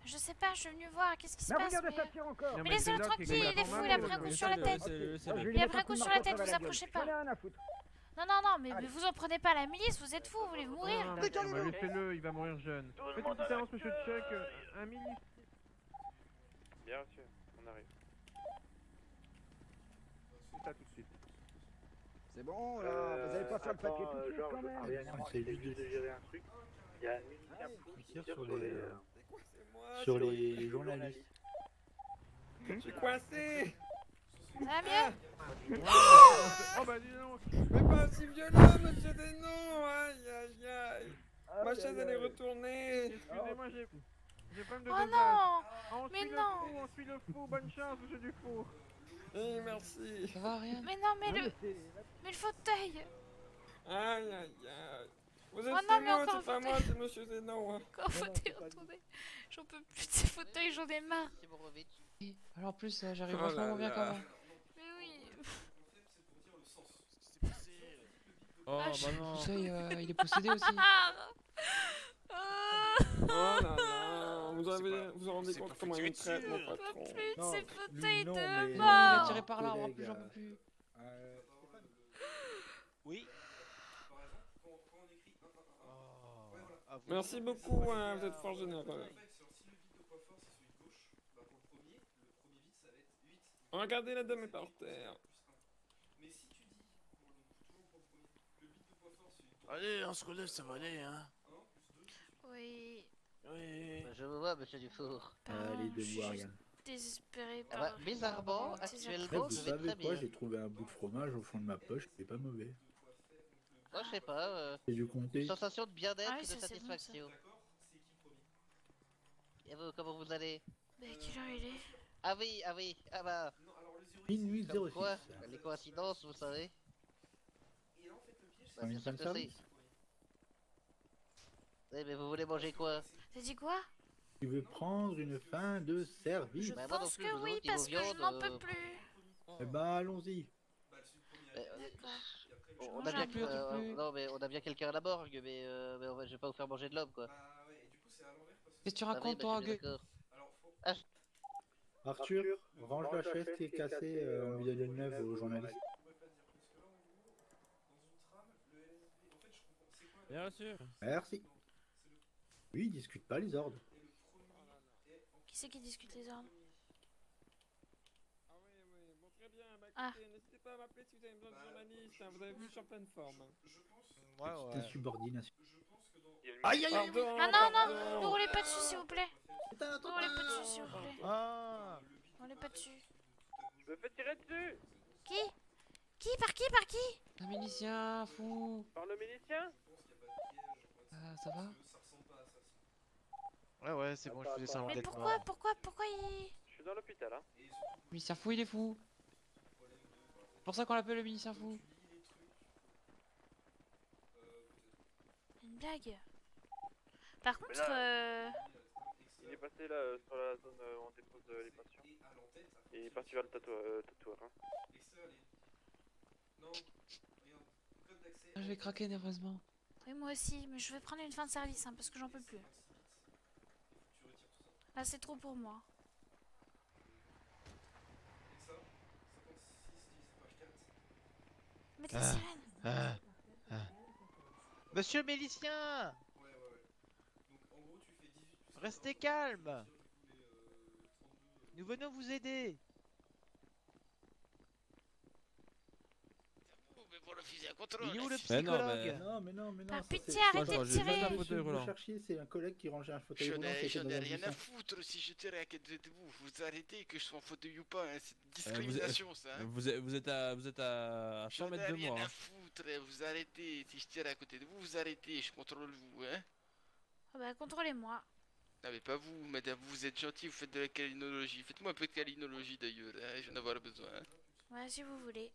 Je sais pas, je suis venu voir, qu'est-ce qui se Mais passe? regardez, ça tire encore. Mais laissez-le tranquille, il est fou, il a pris un coup sur la tête. Il a pris un coup sur la tête, vous approchez pas. Non, non, non, mais vous en prenez pas à la milice, vous êtes fou, vous voulez mourir? Laissez-le, il va mourir jeune. Faites une séance, monsieur Chuck, un milice. Bien, monsieur, on arrive. C'est ça tout de suite. C'est bon, là, vous allez pas faire le papier tout de suite quand même. C'est juste de gérer un truc. Il y a un milicien qui tire sur les journalistes. Je suis coincé. Ça va mieux? Oh bah dis donc. Mais pas si violent, monsieur Denon. Aïe, aïe, aïe. Ma chaise, elle est retournée. Excusez-moi, j'ai pas de Oh dosage. non. Mais non. On suit le fou, bonne chance, monsieur Dufour. Oui, merci. Ça va, rien? Mais non, mais le fauteuil. Aïe, aïe, aïe. Vous êtes Oh non, mais Denon, encore c'est pas un moi, fauteuil. c'est monsieur Denon. Encore un fauteuil retourné. J'en peux plus de ces fauteuils, j'en ai marre. Alors en plus, j'arrive Oh vachement là moins bien là. qu'avant. Mais oui. Oh bah non. Tu sais, il est possédé aussi. Oh là là. Vous vous rendez compte comment il me traite, mon patron? Plus de ces fauteuils de Il mort. a tiré par l'arbre, en plus j'en peux plus. Oui. Merci beaucoup, hein, vous êtes fort généreux. Regardez, la dame est par terre. Allez, on se relève, ça va aller, hein. Oui. Oui. Je vous vois, monsieur Dufour. Allez, de voir, regarde. Désespéré Ah par... bah, bizarrement, actuellement, Vous je vais savez très quoi, bien. j'ai trouvé un bout de fromage au fond de ma poche, c'est pas mauvais. Moi, je sais pas. C'est du comté. Une sensation de bien-être Ah oui, et de ça, c'est bon, satisfaction. Et vous, comment vous allez? Mais quelle heure il est? Ah oui, ah oui, ah bah. Minuit Comme 06. quoi, les coïncidences, vous savez. Bah, bien sûr que service. si. Eh, mais vous voulez manger quoi? T'as dit quoi? Tu veux prendre une fin de service? Je Bah, moi non pense plus, que je oui, veux parce que je viande, n'en peux plus. Eh ben, allons-y. On mange a bien un peu. non mais on a bien quelqu'un à la morgue, mais je vais pas vous faire manger de l'homme quoi. Qu'est-ce que tu Ah oui, racontes, bah, toi, je suis gueule? d'accord. Arthur, range la chaise qui est cassée, on lui donne une neuve aux journalistes. Bien sûr. Merci. Oui, discute pas les ordres. Qui c'est qui discute les ordres? Ah oui, oui, bon, très bien. Bah, Ah. écoutez, n'hésitez pas à m'appeler si vous avez besoin de journalistes, hein, vous avez vu, je suis en pleine forme. Ouais, Petite insubordination. Aïe, aïe, aïe. Pardon, Ah non, pardon. non, ne roulez pas dessus s'il vous plaît. Ne roulez pas dessus s'il vous plaît. Ah. Ne roulez pas dessus. Je me fais tirer dessus. Qui? Qui? Par qui? Par qui? Un milicien, fou. Par le milicien. Ça va? Ouais, c'est bon, je faisais semblant Mais d'être pourquoi? mort. Pourquoi il... Je suis dans l'hôpital, hein. Milicien fou, il est fou. C'est pour ça qu'on l'appelle le milicien fou. Une blague. Par contre, Il est passé là sur la zone où on dépose les patients. Et il est parti vers le tatoueur. Hein. Je vais craquer nerveusement. oui, moi aussi, mais je vais prendre une fin de service hein, parce que j'en peux plus. Là, c'est trop pour moi. Mettez la sirène. Monsieur le milicien! Restez calme. Nous venons vous aider. Pour le fusil à contrôle. Il est où le Mais non, psychologue? mais non. Par ça, pitié, c'est- arrêtez de J'ai tirer. pas un fauteuil Monsieur, vous roulant. cherchiez, c'est un collègue qui rangeait un fauteuil roulant. qui était J'en dans ai un rien buisson. à foutre si je tire à côté de vous. Vous arrêtez que je sois en fauteuil ou pas, hein. C'est discrimination ça. Hein. Vous êtes à 100 mètres de moi. J'en ai rien Hein. à foutre, vous arrêtez. Si je tire à côté de vous, vous arrêtez. Je contrôle vous, hein. Ah bah, contrôlez-moi. Non mais pas vous, madame, vous êtes gentil, vous faites de la câlinologie. Faites-moi un peu de câlinologie d'ailleurs, hein. Je vais en avoir besoin. Ouais, si vous voulez.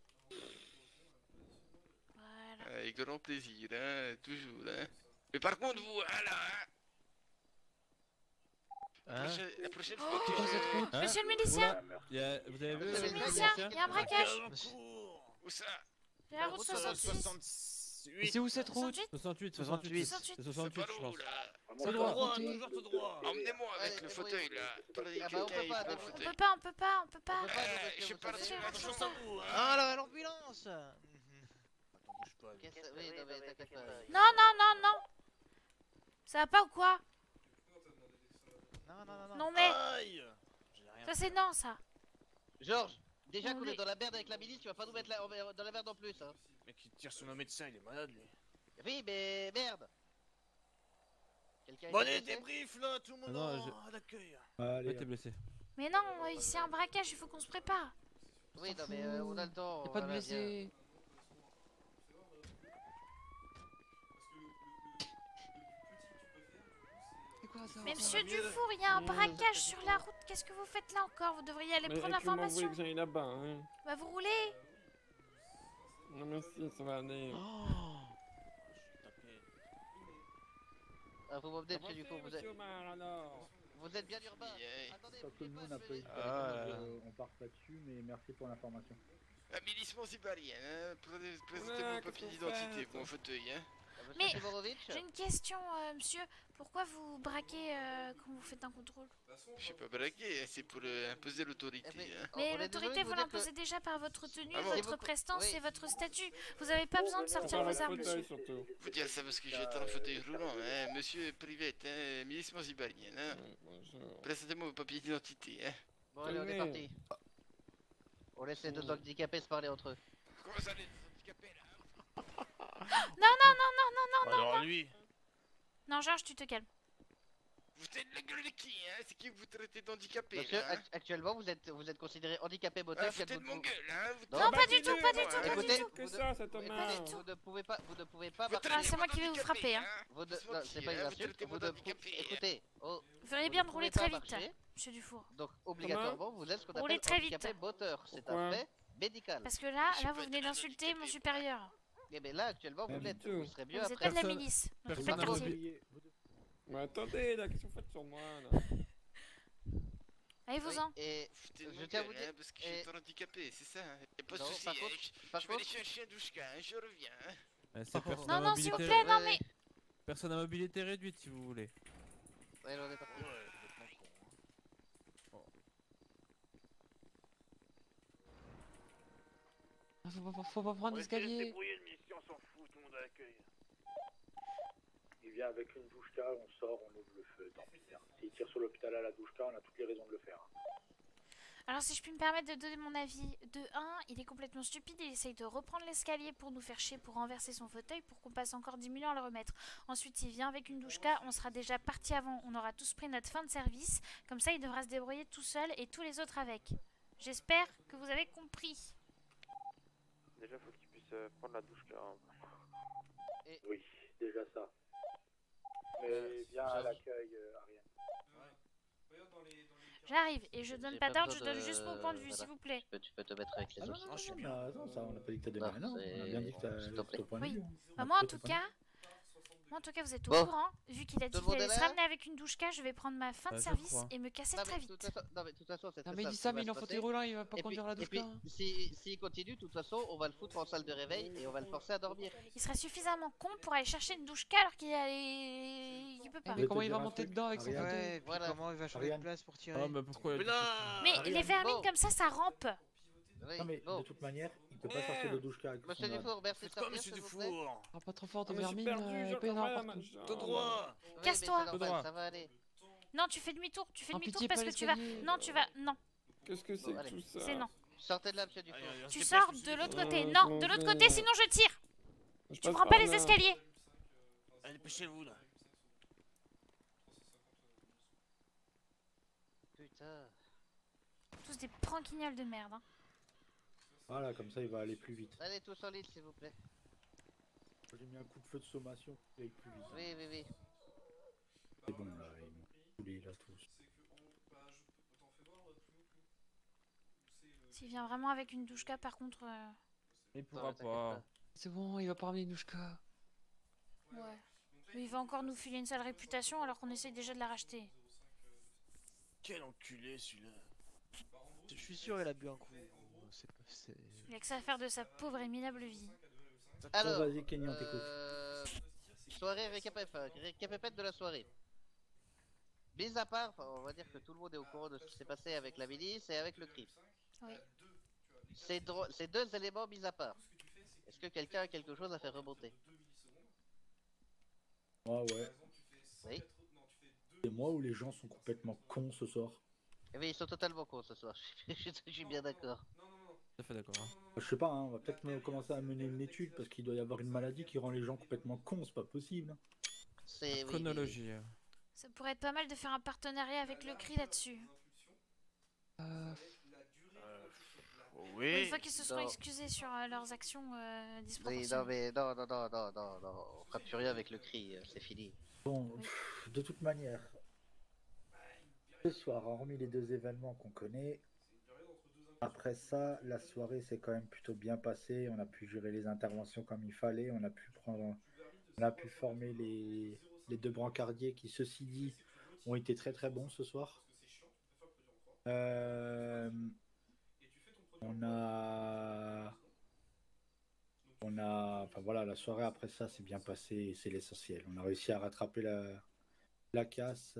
Voilà. Avec grand plaisir, hein, toujours, hein. Mais par contre, vous, hein, là, hein. La prochaine fois que je... Hein? Monsieur le milicien. Vous avez vu Monsieur le milicien, il y a un braquage. Où ça? C'est la route 66. Mais c'est où cette route? 68. 68, je pense. Tout droit, toujours tout droit. Emmenez-moi avec le fauteuil, là. Attendez, quelqu'un, il prend le fauteuil. On peut pas. Je suis parti, attention à vous, hein. Ah là, l'ambulance. Non. Ça va pas ou quoi? Non mais... Ça c'est non, ça. Georges, déjà qu'on est dans la merde avec la milice, tu vas pas nous mettre dans la merde en plus, hein. Mec, il tire sur nos médecins, il est malade, lui. Oui, mais merde. Bon, allez, débrief, là, tout le monde à l'accueil. Allez, t'es blessé. Mais non, ici un braquage, il faut qu'on se prépare. Oui, non, mais on a le temps. Y'a pas de blessé. Mais monsieur Dufour, il y a un braquage sur la route. Qu'est-ce que vous faites là encore? Vous devriez aller prendre l'information. que j'aille là-bas, hein. Bah vous roulez. Non mais si, ça va aller. Ah, vous m'emmenez près du coup, vous êtes bien urbain. Attendez, Surtout nous, on n'a pas eu de on part là-dessus, mais merci pour l'information. Un milissement zibarien, hein. Présentez vos papiers d'identité, mon fauteuil, hein. Mais j'ai une question, monsieur. Pourquoi vous braquez quand vous faites un contrôle? Je suis pas braqué, c'est pour imposer l'autorité. Hein. Mais l'autorité, vous l'imposez déjà par votre tenue, Ah bon? votre prestance et votre statut. Vous avez pas besoin de sortir vos armes, monsieur. Vous dire ça parce que j'ai un fauteuil roulant, hein. Monsieur Privette, hein. Milissement zibarien, hein. Présentez-moi vos papiers d'identité, hein. Bon, allez, on est parti. On laisse les deux handicapés se parler entre eux. Comment ça, les handicapés, là? Non. Alors lui. Non, Georges, tu te calmes. Vous êtes la gueule de qui, hein? C'est qui vous traitez d'handicapé, Monsieur, là, hein? actuellement, vous êtes considéré handicapé moteur. Foutez de mon gueule, hein? Non, pas du tout. Écoutez, vous ne pouvez pas. Ah, c'est moi qui vais vous frapper, hein. Non, c'est pas une insulte. Écoutez, Vous feriez bien de rouler très vite, monsieur Dufour. donc obligatoirement, vous êtes ce qu'on Roulez appelle très vite. handicapé moteur. C'est un fait médical. Parce que là, vous venez d'insulter mon supérieur. Eh bien là, actuellement, vous l'êtes. Vous serez mieux Vous êtes après. pas de la milice. Vous êtes pas de quartier. Mais attendez, là, qu'est-ce que vous faites sur moi, là? Allez-vous-en. Et je tiens à vous dire, parce que je suis handicapé, c'est ça. Y'a pas de soucis, je vais aller chez un chien douchka, je reviens. C'est personne Non, à non, s'il vous mobilité- plaît, non mais... Personne à mobilité réduite si vous voulez. Ouais, on est parti. Faut pas prendre l'escalier. le milicien, on s'en fout, tout le monde à l'accueil. Il vient avec une douchka, on sort, on ouvre le feu, tant pis. Hein. S'il tire sur l'hôpital à la douchka, on a toutes les raisons de le faire. Alors si je puis me permettre de donner mon avis, de 1, il est complètement stupide, il essaye de reprendre l'escalier pour nous faire chier, pour renverser son fauteuil, pour qu'on passe encore 10 millions à le remettre. Ensuite il vient avec une douchka, on sera déjà parti avant, on aura tous pris notre fin de service, comme ça il devra se débrouiller tout seul et tous les autres avec. J'espère que vous avez compris. Déjà, faut qu'il puisse prendre la douche, là. Oui, déjà ça. Mais viens à l'accueil, Ariane. J'arrive et je donne pas d'ordre, je donne juste mon point de vue, s'il vous plaît. Tu peux te mettre avec les autres. Attends, ça, on n'a pas dit que t'as démarré, non. On a bien dit que t'as ton point de Oui. vue. Bah, moi en tout cas, vous êtes au courant, vu qu'il a dit qu'il allait se ramener avec une douchka, je vais prendre ma fin de service et me casser très vite. Non mais de toute façon, c'est Non très mais il simple, dit ça, ça mais va il est en se fauteuil passer. roulant, il va pas Et conduire la puis, douche. s'il continue, de toute façon, on va le foutre en salle de réveil et on va le forcer à dormir. Il serait suffisamment con pour aller chercher une douchka alors qu'il peut pas. Mais comment il va monter dedans avec son Ariane. fauteuil? Ouais, voilà. Comment il va changer de place pour tirer? Ah, mais pourquoi? Mais les vermines comme ça rampe. Non, mais de toute manière, il peut pas sortir de douchka avec Monsieur son Dufour, merci de sortir, Monsieur s'il vous plaît. Dufour. Pas trop fort de Ah, mais je suis vermine, perdu, il je peut y en avoir comprends, partout. machin. Tout droit. Oui, mais Casse-toi. c'est normal, ça va aller. Non, tu fais demi-tour. Tu fais demi-tour pitié, parce pas que tu vas. l'escalier. Non, tu vas. Non. Qu'est-ce que c'est que tout ça? C'est non. Sortez de là, monsieur Dufour. Tu sors de l'autre côté. Non, de l'autre côté, sinon je tire. Tu prends pas les escaliers. Allez, dépêchez-vous là. Putain. Tous des pranquignoles de merde. Hein. Voilà, comme ça il va aller plus vite. Allez, tous en ligne, s'il vous plaît. J'ai mis un coup de feu de sommation pour qu'il aille plus vite. Oui, oui, oui. C'est bon, là, ils m'ont coulé là tous. S'il vient vraiment avec une douchka, par contre. Il pourra pas. C'est bon, il va pas ramener une douchka. Ouais. Mais il va encore nous filer une sale réputation alors qu'on essaye déjà de la racheter. Quel enculé celui-là. Je suis sûr il a bu un coup. Il a que ça à faire de sa pauvre et minable vie. Alors, vas-y Kenny, on t'écoute. Soirée récapépète de la soirée. Mis à part, on va dire que tout le monde est au courant de ce qui s'est passé avec la milice et avec le crime. Oui. Ces deux éléments mis à part. Est-ce que quelqu'un a quelque chose à faire remonter? Ah ouais. Oui. C'est moi ou les gens sont complètement cons ce soir? Eh bien, ils sont totalement cons ce soir, je suis bien d'accord. Tout à fait d'accord. Je sais pas, hein, on va peut-être commencer à mener une étude parce qu'il doit y avoir une maladie qui rend les gens complètement cons, c'est pas possible. C'est chronologie. Ça pourrait être pas mal de faire un partenariat avec le CRI là-dessus. Oui. Une fois qu'ils se seront excusés sur leurs actions disproportionnées. Oui, non mais non, on fera plus rien avec le CRI, c'est fini. Bon, de toute manière, ce soir, hormis les deux événements qu'on connaît, après ça, la soirée s'est quand même plutôt bien passée. On a pu gérer les interventions comme il fallait. On a pu former les deux brancardiers qui, ceci dit, ont été très très bons ce soir. Enfin voilà, la soirée après ça s'est bien passée et c'est l'essentiel. On a réussi à rattraper la casse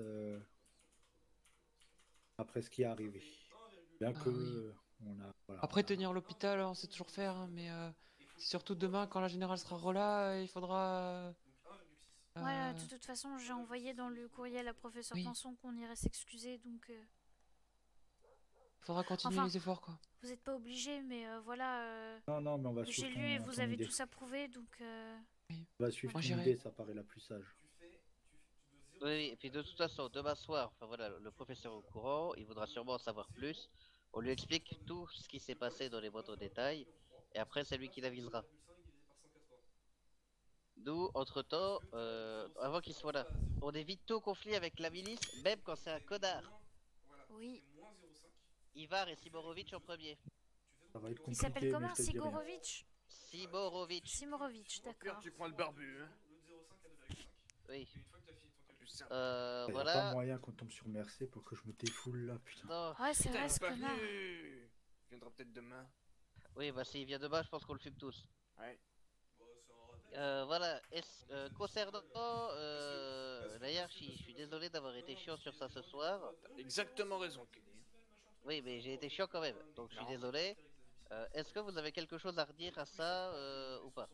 après ce qui est arrivé. Bien que oui. voilà, Après tenir l'hôpital, on sait toujours faire, hein, mais surtout demain quand la générale sera relâche, il faudra. Ouais, de toute façon, j'ai envoyé dans le courriel à professeur Pinson qu'on irait s'excuser, donc. Faudra continuer les efforts, quoi. Vous n'êtes pas obligé, mais voilà. Non, mais on va suivre. J'ai lu et vous avez tous approuvé, donc. On va suivre ton idée, ça paraît la plus sage. Oui, et puis de toute façon, demain soir, enfin voilà, le professeur est au courant, il voudra sûrement en savoir plus. On lui explique tout ce qui s'est passé dans les boîtes aux détails, et après c'est lui qui l'avisera. Nous, entre-temps, avant qu'il soit là, on évite tout conflit avec la milice, même quand c'est un connard. Oui. Ivar et Simorovitch en premier. Ça va être compliqué, il s'appelle comment, Sigorovitch? Simorovitch, d'accord. Tu prends le barbu, hein. Oui. Il y a voilà. pas moyen qu'on tombe sur Mercé pour que je me défoule là, putain. Non. Ouais, c'est vrai, ce connard. Il viendra peut-être demain. Oui, bah s'il vient demain, je pense qu'on le fume tous. Ouais. Voilà, concernant la hiérarchie, je suis désolé d'avoir été chiant sur ça ce soir. T'as exactement raison, Kenny. Oui, mais j'ai été chiant quand même, donc je suis désolé. Est-ce que vous avez quelque chose à redire à ça ou pas?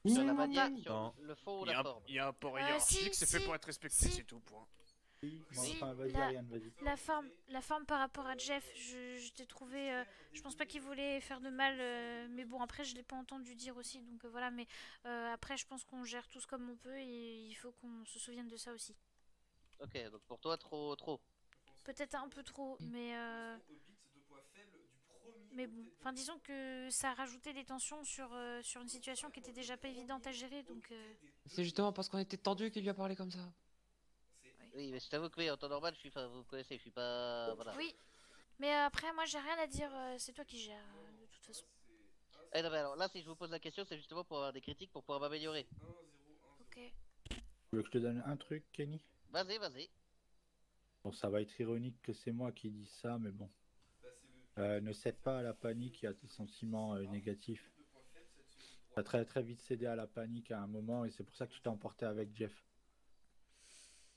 Sur la manière, sur le fond ou la forme? Il y a un port hiérarchique, c'est fait pour être respecté, c'est tout, point. Enfin, vas-y, Ariane, vas-y. La forme par rapport à Jeff, je t'ai trouvé. Je pense pas qu'il voulait faire de mal, mais bon, après, je l'ai pas entendu dire aussi, donc voilà. Mais après, je pense qu'on gère tous comme on peut et il faut qu'on se souvienne de ça aussi. Ok, donc pour toi, trop. Peut-être un peu trop, mais bon, enfin, disons que ça a rajouté des tensions sur une situation qui était déjà pas évidente à gérer, donc. C'est justement parce qu'on était tendu qu'il lui a parlé comme ça. Oui, mais je t'avoue que oui, en temps normal, vous me connaissez, je suis pas. Voilà. Oui, mais après, moi j'ai rien à dire, c'est toi qui gères, de toute façon. Eh non, mais alors là, si je vous pose la question, c'est justement pour avoir des critiques, pour pouvoir m'améliorer. Ok. Tu veux que je te donne un truc, Kenny? Vas-y. Bon, ça va être ironique que c'est moi qui dis ça, mais bon. Ne cède pas à la panique et à tes sentiments négatifs. Tu as très très vite cédé à la panique à un moment et c'est pour ça que tu t'es emporté avec Jeff.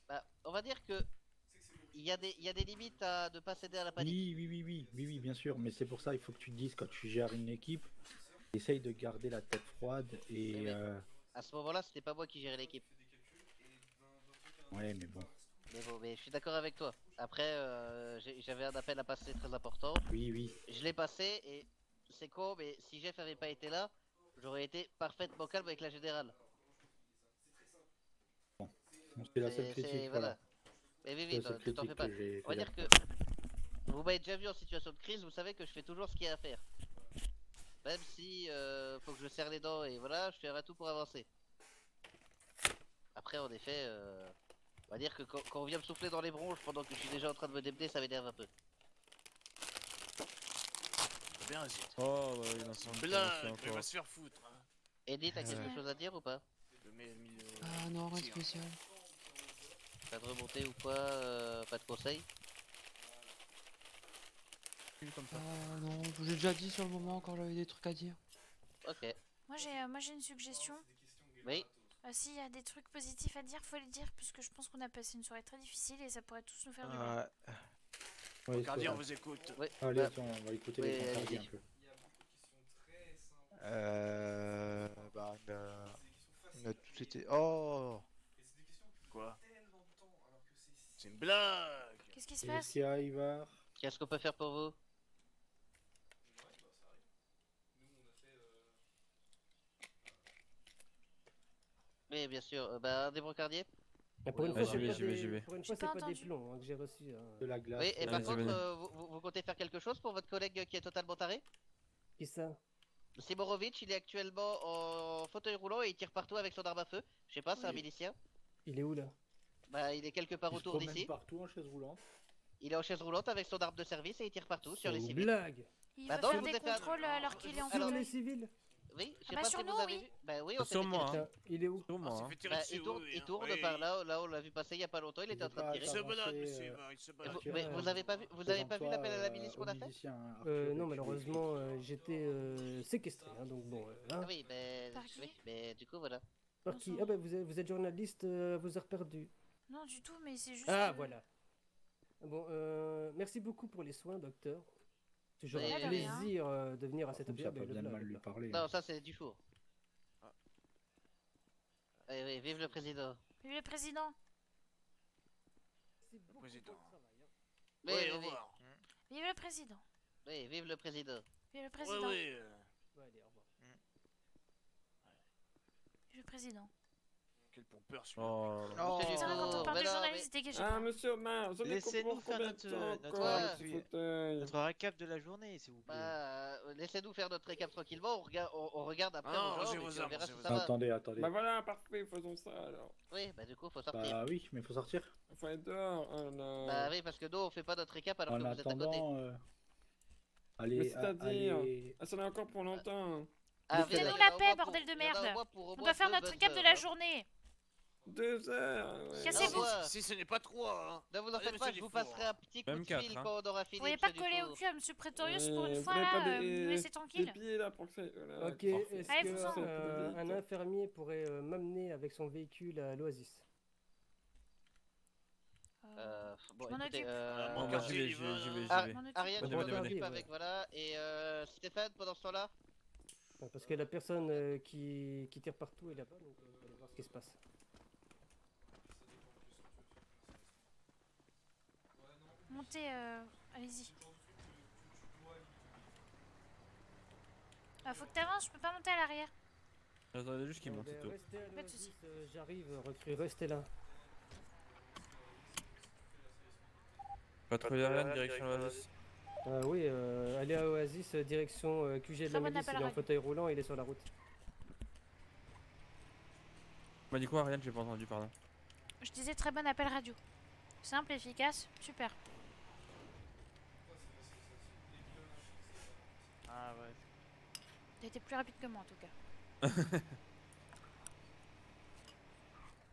Bah, on va dire que il y a des limites à ne pas céder à la panique. Oui, bien sûr, mais c'est pour ça il faut que tu te dises quand tu gères une équipe, essaye de garder la tête froide et. À ce moment-là, c'était pas moi qui gérais l'équipe. Ouais, mais bon. Mais bon, mais je suis d'accord avec toi. Après, j'avais un appel à passer très important. Oui, oui. Je l'ai passé et c'est con, mais si Jeff avait pas été là, j'aurais été parfaitement calme avec la générale. Bon, c'est la seule critique, voilà. Mais oui, tu t'en fais pas. On va dire que vous m'avez déjà vu en situation de crise, vous savez que je fais toujours ce qu'il y a à faire. Même si faut que je serre les dents et voilà, je ferai tout pour avancer. Après, en effet, on va dire que quand on vient me souffler dans les bronches pendant que je suis déjà en train de me démener, ça m'énerve un peu. Bien, Zid. Oh, bah, il en semble. Il va se faire foutre. Hein. Edith, t'as quelque chose à dire ou pas? Ah non, rien de spécial. Pas de remontée ou quoi? Pas de conseils? Ah non, j'ai déjà dit sur le moment quand j'avais des trucs à dire. Ok. Moi j'ai une suggestion. Oui. S'il y a des trucs positifs à dire, faut les dire, puisque je pense qu'on a passé une soirée très difficile et ça pourrait tous nous faire du bien. Oui, Cardi, on vous écoute. Oui. Allez, attends, on va écouter les Cardi un peu. On a tous été... Oh. Quoi? C'est une blague. Qu'est-ce qui se passe? Qu'est-ce qu'il y a, Ivar? Qu'est-ce qu'on peut faire pour vous? Oui, bien sûr. Un des brancardiers? Pour une fois, j'y vais. Pour une fois, c'est pas des plombs que j'ai reçu. De la glace. Oui, et par contre, vous comptez faire quelque chose pour votre collègue qui est totalement taré? Qui ça? Simorovitch, il est actuellement en fauteuil roulant et il tire partout avec son arme à feu. Je sais pas, c'est un milicien. Il est où là? Il est quelque part autour d'ici. Il se promène partout en chaise roulante. Il est en chaise roulante avec son arme de service et il tire partout sur les Une civils. blague. Il va faire des contrôles alors qu'il est en Sur les civils? Oui, je sais bah pas sur si nous, vous avez oui. vu. Bah oui, on s'est Sur fait moi, tirer hein. dessus. Il est où? Sur moi. Il tourne par là, on l'a vu passer il y a pas longtemps, il était en train de tirer. Il se balade, monsieur Ivar, il se balade. Mais vous avez pas vu l'appel à la milice qu'on a fait? Non, malheureusement, j'étais séquestré, hein, donc bon. Ah oui, mais du coup, voilà. Par qui? Ah bah vous êtes journaliste, vous avez perdu. Non, du tout, mais c'est juste. Ah, voilà. Bon, merci beaucoup pour les soins, docteur. Toujours un plaisir de venir à cet hôpital. Ça pas bien de mal lui parler. Non, ça c'est du four. Oui, vive le président. Vive le président. Président. Oui, au revoir. Vive le président. Oui, vive le président. Vive le président. Oui. Allez, au revoir. Vive le président. Quel pompeur celui-là. Quand on parle de journalistes, dégagez pas. monsieur Omar, laissez-nous faire notre récap de la journée, s'il vous plaît. Laissez-nous faire notre récap tranquillement, on regarde après. On verra si ça va. Attendez. Bah voilà, parfait, faisons ça alors. Oui, du coup, faut sortir. Bah oui, mais faut sortir. Faut être dehors. Bah oui, parce que nous, on fait pas notre récap alors que vous êtes à côté. Allez, c'est-à-dire, ça en a encore pour longtemps. Foutez-nous la paix, bordel de merde. On doit faire notre récap de la journée. 2 heures. Cassez-vous. Si ce n'est pas 3. Hein. Ne vous en faites pas, je vous passerai un petit coup de fil quand on aura fini. Vous pouvez pas coller au cul à Monsieur Pretorius pour une fois là, me laissez tranquille. Ok, est-ce qu'un infirmier pourrait m'amener avec son véhicule à l'Oasis? Bon, je m'en écoutez, occupe. J'y vais. Ariane, je m'en occupe avec, voilà. Et Stéphane, pendant ce temps-là? Parce que la personne qui tire partout est là-bas, donc on va voir ce qui se passe. Montez, allez-y. Faut que t'avances, je peux pas monter à l'arrière. J'attendais juste qu'il monte et tout. Pas de soucis. J'arrive, recrue, restez là. Patrouille aérienne, direction Oasis. Oui, allez à Oasis, direction QG de la milice, il est en fauteuil roulant, il est sur la route. M'a dit quoi, Ariane? J'ai pas entendu, pardon. Je disais très bon appel radio. Simple, efficace, super. Ah ouais. T'as été plus rapide que moi en tout cas.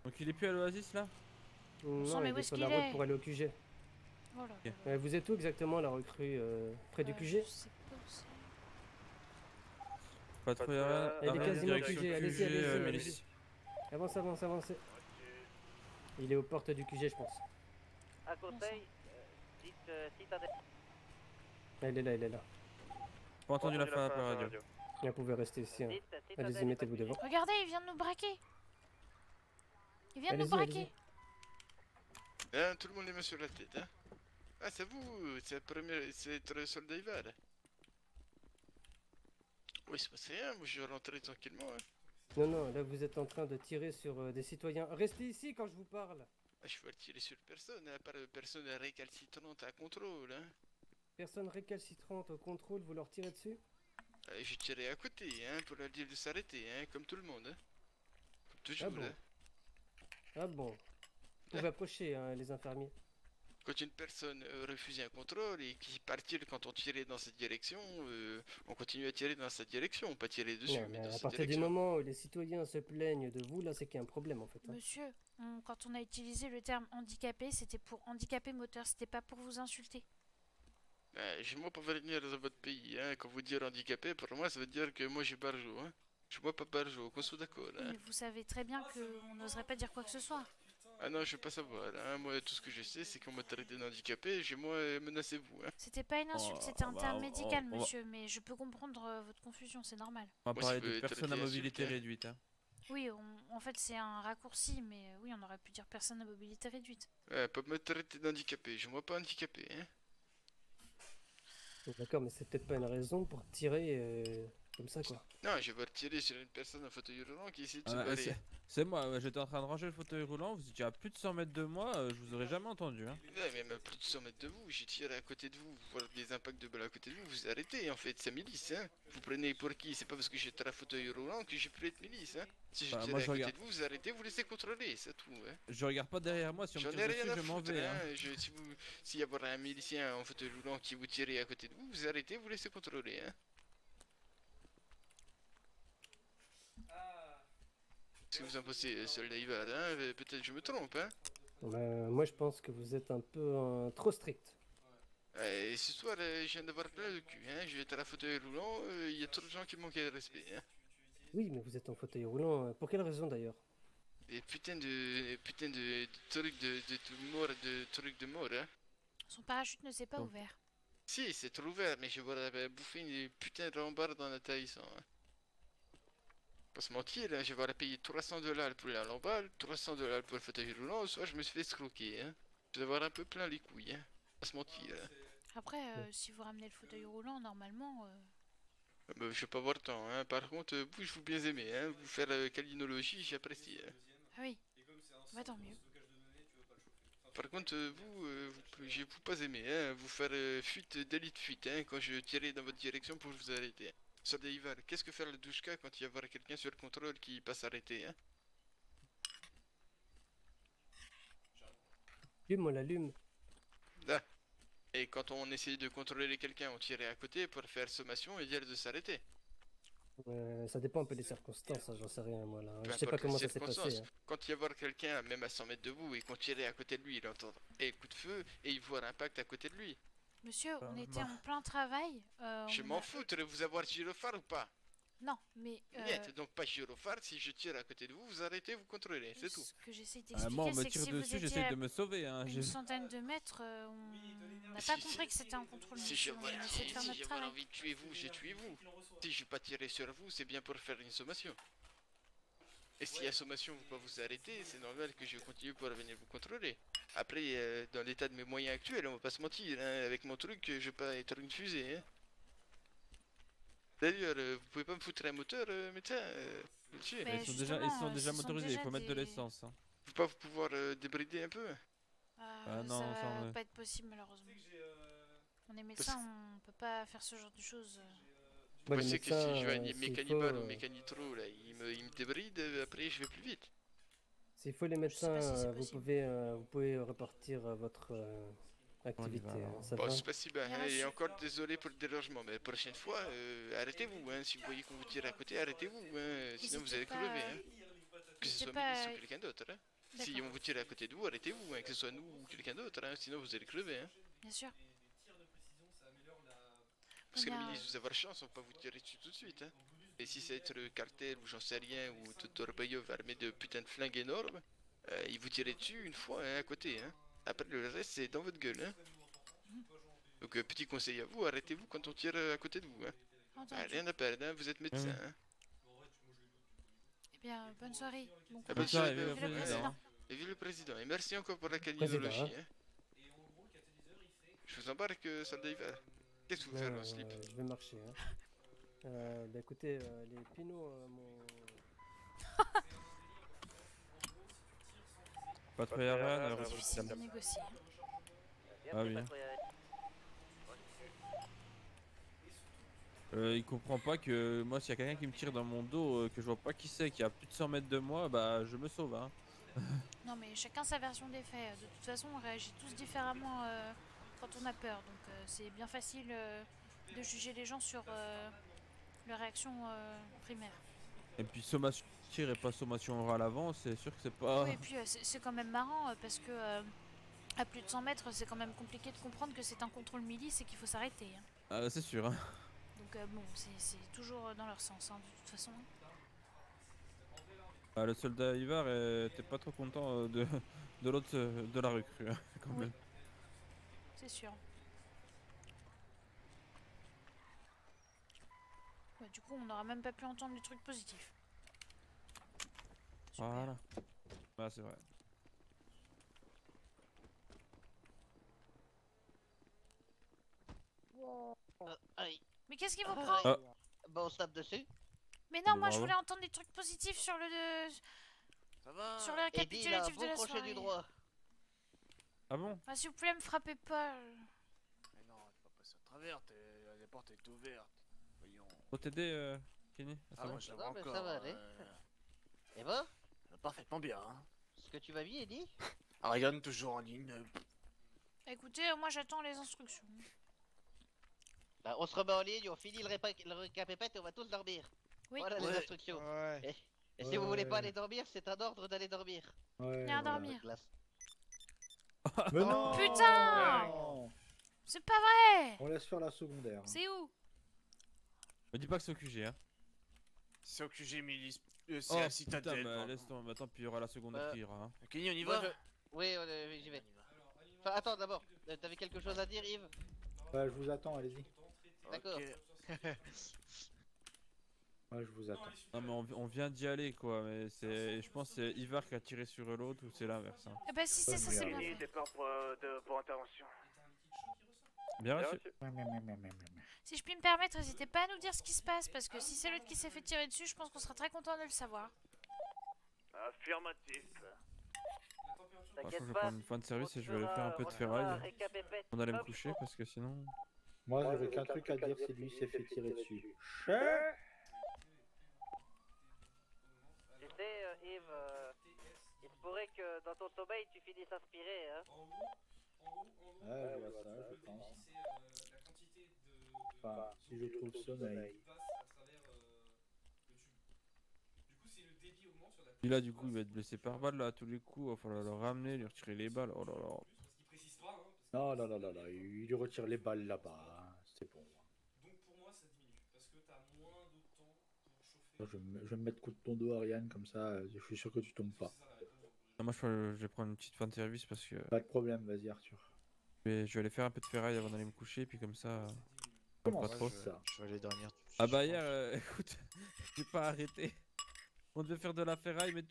Donc il est plus à l'Oasis là? Non, il est sur la route pour aller au QG. Voilà. Okay. Vous êtes où exactement, la recrue? Près du QG? Patrouille aérienne, elle est quasiment QG, allez-y. Milice. Avancez. Il est aux portes du QG, je pense. À conseil, dites si t'as des... Elle est là. Pas entendu la fin de la radio. Vous pouvez rester ici. Hein. Allez-y, mettez-vous devant. Regardez, il vient de nous braquer. Il vient de nous braquer. Hein, tout le monde les mains sur la tête, hein. Ah, c'est vous, c'est être soldat Ivar. Oui, c'est passé rien, moi je vais rentrer tranquillement, hein. Non, non, là vous êtes en train de tirer sur des citoyens. Restez ici quand je vous parle. Ah, je vais tirer sur personne, hein, par personne récalcitrante à contrôle, hein. Personne récalcitrante au contrôle, vous leur tirez dessus? Je tirais à côté, hein, pour leur dire de s'arrêter, hein, comme tout le monde, hein. Comme toujours, Ah bon? hein. Ah bon. Vous pouvez approcher, hein, les infirmiers. Quand une personne refusait un contrôle et qui partit quand on tirait dans cette direction, on continue à tirer dans cette direction, pas tirer dessus, Non, mais mais dans à cette partir du direction. moment où les citoyens se plaignent de vous, là c'est qu'il y a un problème en fait. Hein. Monsieur, quand on a utilisé le terme handicapé, c'était pour handicapé moteur, c'était pas pour vous insulter. Je moi pas venir dans votre pays, hein. Quand vous dites handicapé, pour moi ça veut dire que moi j'ai barjo, hein. Je suis moi pas barjo, qu'on soit d'accord, hein. Mais vous savez très bien qu'on n'oserait pas dire quoi que ce soit. Ah non, je veux pas savoir, hein. Moi tout ce que je sais c'est qu'on m'a traité d'handicapé, j'ai moi menacé vous, hein. C'était pas une insulte, c'était un terme médical, monsieur, mais je peux comprendre votre confusion, c'est normal. On va parler de personnes à mobilité réduite. Hein. Oui, en fait c'est un raccourci, mais oui, on aurait pu dire personne à mobilité réduite. Ouais, pas me traiter d'handicapé, je moi pas handicapé, hein. D'accord, mais c'est peut-être pas une raison pour tirer comme ça quoi. Non, je vais retirer sur une personne en fauteuil roulant qui essaie de se balayer. C'est moi, j'étais en train de ranger le fauteuil roulant, vous étiez à plus de 100 mètres de moi, je vous aurais jamais entendu. Hein. Ouais, mais même plus de 100 mètres de vous, j'ai tiré à côté de vous, vous voyez des impacts de balles à côté de vous, vous arrêtez en fait, c'est milice, hein. Vous prenez pour qui? C'est pas parce que j'étais à fauteuil roulant que j'ai pu être milice, hein. Si je tire à côté de vous, vous arrêtez, vous laissez contrôler, c'est tout, hein. Je regarde pas derrière moi, si on me tire dessus, je m'en vais. Hein. S'il y a un milicien en fauteuil roulant qui vous tire à côté de vous, vous arrêtez, vous laissez contrôler, hein. Qu'est-ce que vous en pensez, soldat Ivar, hein? Peut-être je me trompe, hein? Moi je pense que vous êtes un peu trop strict. Et ce soir, je viens d'avoir plein le cul, hein? Je vais être à fauteuil roulant, il y a trop de gens qui me manquent de respect, hein? Oui, mais vous êtes en fauteuil roulant, pour quelle raison d'ailleurs? Des putains de trucs de trucs de mort, hein? Son parachute ne s'est pas ouvert. Si, c'est trop ouvert, mais je vais bouffer une putain de rambarde en atterrissant, hein. Pas se mentir, hein, je vais payer $300 pour la lamballe, $300 pour le fauteuil roulant, soit je me suis fait escroquer, hein. Je vais avoir un peu plein les couilles, hein. Pas se mentir, hein. Après, si vous ramenez le fauteuil roulant, normalement... je vais pas avoir le temps, hein. Par contre, vous, je vous bien aimé, hein. Vous faire la câlinologie, j'apprécie, hein. Ah oui, bah tant mieux. Par contre, je vous pas aimé, hein. Vous faire fuite d'élite fuite, hein, quand je tirais dans votre direction pour vous arrêter. Soldat Ivar, qu'est-ce que faire le douchka quand il y a quelqu'un sur le contrôle qui passe arrêter, hein? Allume, on l'allume. Là. Et quand on essaye de contrôler quelqu'un, on tirait à côté pour faire sommation et dire de s'arrêter. Ça dépend un peu des circonstances, hein, j'en sais rien moi là. Peu Je sais pas importe comment les ça s'est passé. circonstances. Hein. Quand il y a quelqu'un, même à 100 mètres de vous, et qu'on tirait à côté de lui, il entend et coup de feu et il voit l'impact à côté de lui. Monsieur, on était en plein travail. Je m'en fous de vous avoir gyrophare ou pas. Non, mais... Niet, donc pas gyrophare, si je tire à côté de vous, vous arrêtez, vous contrôlez, c'est tout. Ce que j'essaie d'expliquer, moi on me c'est que tire si dessus, vous j'essaie étiez de me sauver. Hein. une centaine de mètres, on n'a pas compris que c'était un contrôle. Si monsieur, j'avais on essaie de faire notre travail. envie de tuer vous, j'ai tué vous. Si je n'ai pas tiré sur vous, c'est bien pour faire une sommation. Et si la sommation ne veut pas vous arrêter, c'est normal que je continue pour venir vous contrôler. Après, dans l'état de mes moyens actuels, on va pas se mentir, hein, avec mon truc, je vais pas être une fusée. Hein. D'ailleurs, vous pouvez pas me foutre un moteur, médecin monsieur. Ils sont déjà motorisés, il faut mettre de l'essence. Hein. Vous pouvez pas pouvoir débrider un peu? Non, ça va va pas être possible malheureusement. On est médecin, on peut pas faire ce genre de choses. Vous pensez que si je vais à Mécanibal ou Mécanitro, là, il me débride, après je vais plus vite. S'il faut les médecins, vous pouvez repartir votre activité. Ça Bon, va c'est pas si bien, hein, et encore désolé pour le dérangement, mais la prochaine fois, arrêtez-vous, hein, si vous voyez qu'on vous tire à côté, arrêtez-vous, hein, sinon vous allez crever, hein. Que ce soit Milice ou quelqu'un d'autre, hein. Si on vous tire à côté de vous, arrêtez-vous, hein, que ce soit nous ou quelqu'un d'autre, hein, sinon vous allez crever, hein. Bien sûr. Parce que le milice, vous avez chance, on peut pas vous tirer dessus tout de suite, hein. Et si c'est être le cartel ou j'en sais rien, ou tout Torbayov armé de putain de flingues énormes, ils vous tirez dessus une fois, hein, à côté, hein. Après le reste c'est dans votre gueule, hein. Donc petit conseil à vous, arrêtez-vous quand on tire à côté de vous, hein. Rien à perdre, hein, vous êtes médecin, hein. Eh bien, bonne soirée. Bon bonne courage. soirée, Et vive le président. Et merci encore pour la Président, caninologie. hein. Hein. Je vous embarque, soldat Ivar. Qu'est-ce que vous faites en slip? Je vais marcher. Hein. Bah écoutez, les pinots, Patrouille aérienne, C'est difficile de négocier. Ah oui. Il comprend pas que moi, s'il y a quelqu'un qui me tire dans mon dos, que je vois pas qui c'est, qui est à plus de 100 mètres de moi, bah je me sauve. Hein. Non mais chacun sa version des faits. De toute façon, on réagit tous différemment quand on a peur. Donc c'est bien facile de juger les gens sur leur réaction primaire. Et puis sommation tir et pas sommation orale avant, c'est sûr que c'est pas... Oui, et puis c'est quand même marrant parce que à plus de 100 mètres, c'est quand même compliqué de comprendre que c'est un contrôle milice et qu'il faut s'arrêter. Hein. Ah, c'est sûr. Hein. Donc bon, c'est toujours dans leur sens, hein, de toute façon. Ah, le soldat Ivar était pas trop content de l'autre de la recrue, hein, quand même. C'est sûr. Ouais, du coup, on n'aura même pas pu entendre les trucs positifs. Super. Voilà. Bah, c'est vrai. Mais qu'est-ce qu'il vous prend? Bah on se tape dessus. Mais non, Bon, moi je bravo. voulais entendre des trucs positifs sur le... Ça va. Sur le récapitulatif de la soirée. Du droit. Ah bon? Ah, s'il vous plaît, me frappez pas. Mais non, t'es pas passé à travers, la porte est ouverte. Voyons. Faut t'aider, Kenny? Ah, moi, je la vois Non, mais encore. ça va aller. Et bah? Parfaitement bien. Hein. Est-ce que tu vas bien, Eddie? Ariane, toujours en ligne. Écoutez, moi j'attends les instructions. Bah, on se remet en ligne, on finit le récapépète et on va tous dormir. Oui. Voilà les instructions. Et si vous voulez pas aller dormir, c'est un ordre d'aller dormir. Viens dormir. Mais non. Putain! Non. C'est pas vrai! On laisse faire la secondaire. C'est où? Me dis pas que c'est au QG, hein. C'est au QG milice. C'est Oh à putain, Citadel. bah, pardon. laisse tomber. Attends, puis il y aura la secondaire qui ira. Hein. Kenny, on y Moi, va? Oui, j'y vais. Enfin, attends d'abord. T'avais quelque chose à dire, Yves? Ouais, je vous attends, allez-y. D'accord. Ouais, je vous attends. Non mais on vient d'y aller quoi, mais c'est, je pense que c'est Ivar qui a tiré sur l'autre ou c'est l'inverse. Hein. Eh bah si c'est ça, c'est bien fait. Départ pour intervention. Bien reçu. Si je puis me permettre, n'hésitez pas à nous dire ce qui se passe, parce que si c'est l'autre qui s'est fait tirer dessus, je pense qu'on sera très content de le savoir. Affirmatif. Je crois que je vais prendre une fin de service et je vais aller faire un peu de ferraille. On allait me coucher parce que sinon... Moi, j'avais qu'un truc à dire, c'est lui s'est fait tirer dessus. Tu sais, Yves, il se pourrait que dans ton sommeil tu finisses inspiré, hein. Ouais, je vois ça, je pense. Enfin, si je trouve sommeil. Puis là du coup il va être blessé par balle là à tous les coups, il va falloir le ramener, lui retirer les balles, oh là là. Non, non, non, non, non, il lui retire les balles là-bas, hein. C'est bon. Donc pour moi ça diminue, parce que t'as moins de temps pour chauffer. Je vais me mettre coup de ton dos, Ariane, comme ça, je suis sûr que tu tombes pas. Non, moi je vais prendre une petite fin de service parce que... Pas de problème, vas-y Arthur. Je vais aller faire un peu de ferraille avant d'aller me coucher, puis comme ça... Comment pas ça, trop. je vais aller dormir. Ah bah hier, écoute, j'ai pas arrêté. On devait faire de la ferraille, mais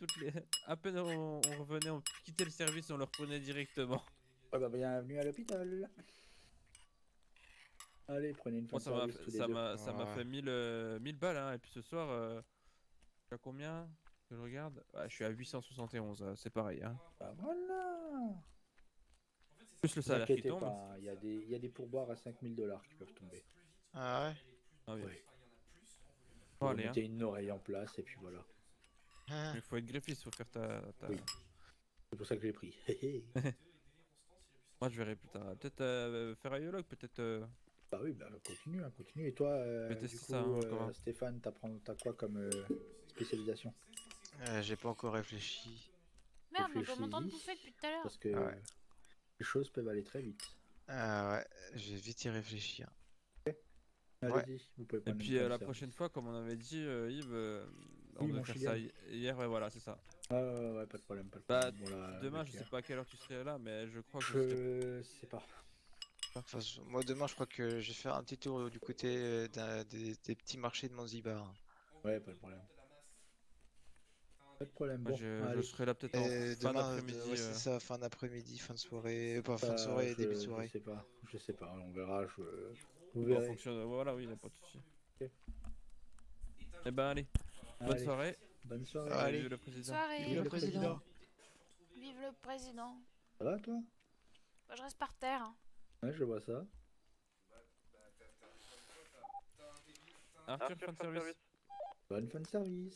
à peine on revenait, on quittait le service, on le reprenait directement. Ah bah bienvenue à l'hôpital. Allez, prenez une fin de service tous les deux. Ça m'a fait 1000 balles, hein, et puis ce soir, je suis à combien que je regarde? Ouais, je suis à 871, c'est pareil. Hein. Bah voilà. Plus le salaire qui tombe. Il y a des pourboires à 5000 $ qui peuvent tomber. Ah ouais? Ah oui. Ouais. Bon, Vous allez, mettez hein. une oreille en place et puis voilà. Il faut être greffiste, faut faire ta... Oui. C'est pour ça que j'ai pris. Moi je verrai plus tard. Peut-être ferraillologue, peut-être... Bah oui, bah continue, hein, continue. Et toi, du coup, ça, hein, encore. Stéphane, t'as quoi comme spécialisation? J'ai pas encore réfléchi. Merde, mais on m'entend bouffer depuis tout à l'heure. Parce que les choses peuvent aller très vite. Ouais, j'ai vite y réfléchir. Allez-y, vous pouvez Et prendre puis une fin de la service. prochaine fois, comme on avait dit, Yves, on Oui, devait mon faire Chilian. ça hier, ouais, voilà, c'est ça. Ouais, pas de problème, pas de Bah, problème. Voilà, demain, avec, je sais pas à quelle heure tu serais là, mais je crois que je serai... Je sais pas. Enfin, moi demain, je crois que je vais faire un petit tour du côté des petits marchés de Manzibar. Ouais, pas de problème. Pas de problème. Moi, Bon, je allez. serai là peut-être en fin Demain, d'après-midi. ouais, c'est ça, fin d'après-midi, fin de soirée, pas fin de soirée, début de soirée. Je sais pas, on verra. Vous En verrez. fonction de... Voilà, oui, y a pas de souci. Ok. Eh ben, allez. Bonne Allez. soirée. Bonne soirée. Allez, Allez. vive le président. Soirée. Vive le président. Vive le président. Ça va toi? Bah, je reste par terre. Hein. Ouais, je vois ça. Arthur, fin de service. Bonne fin de service.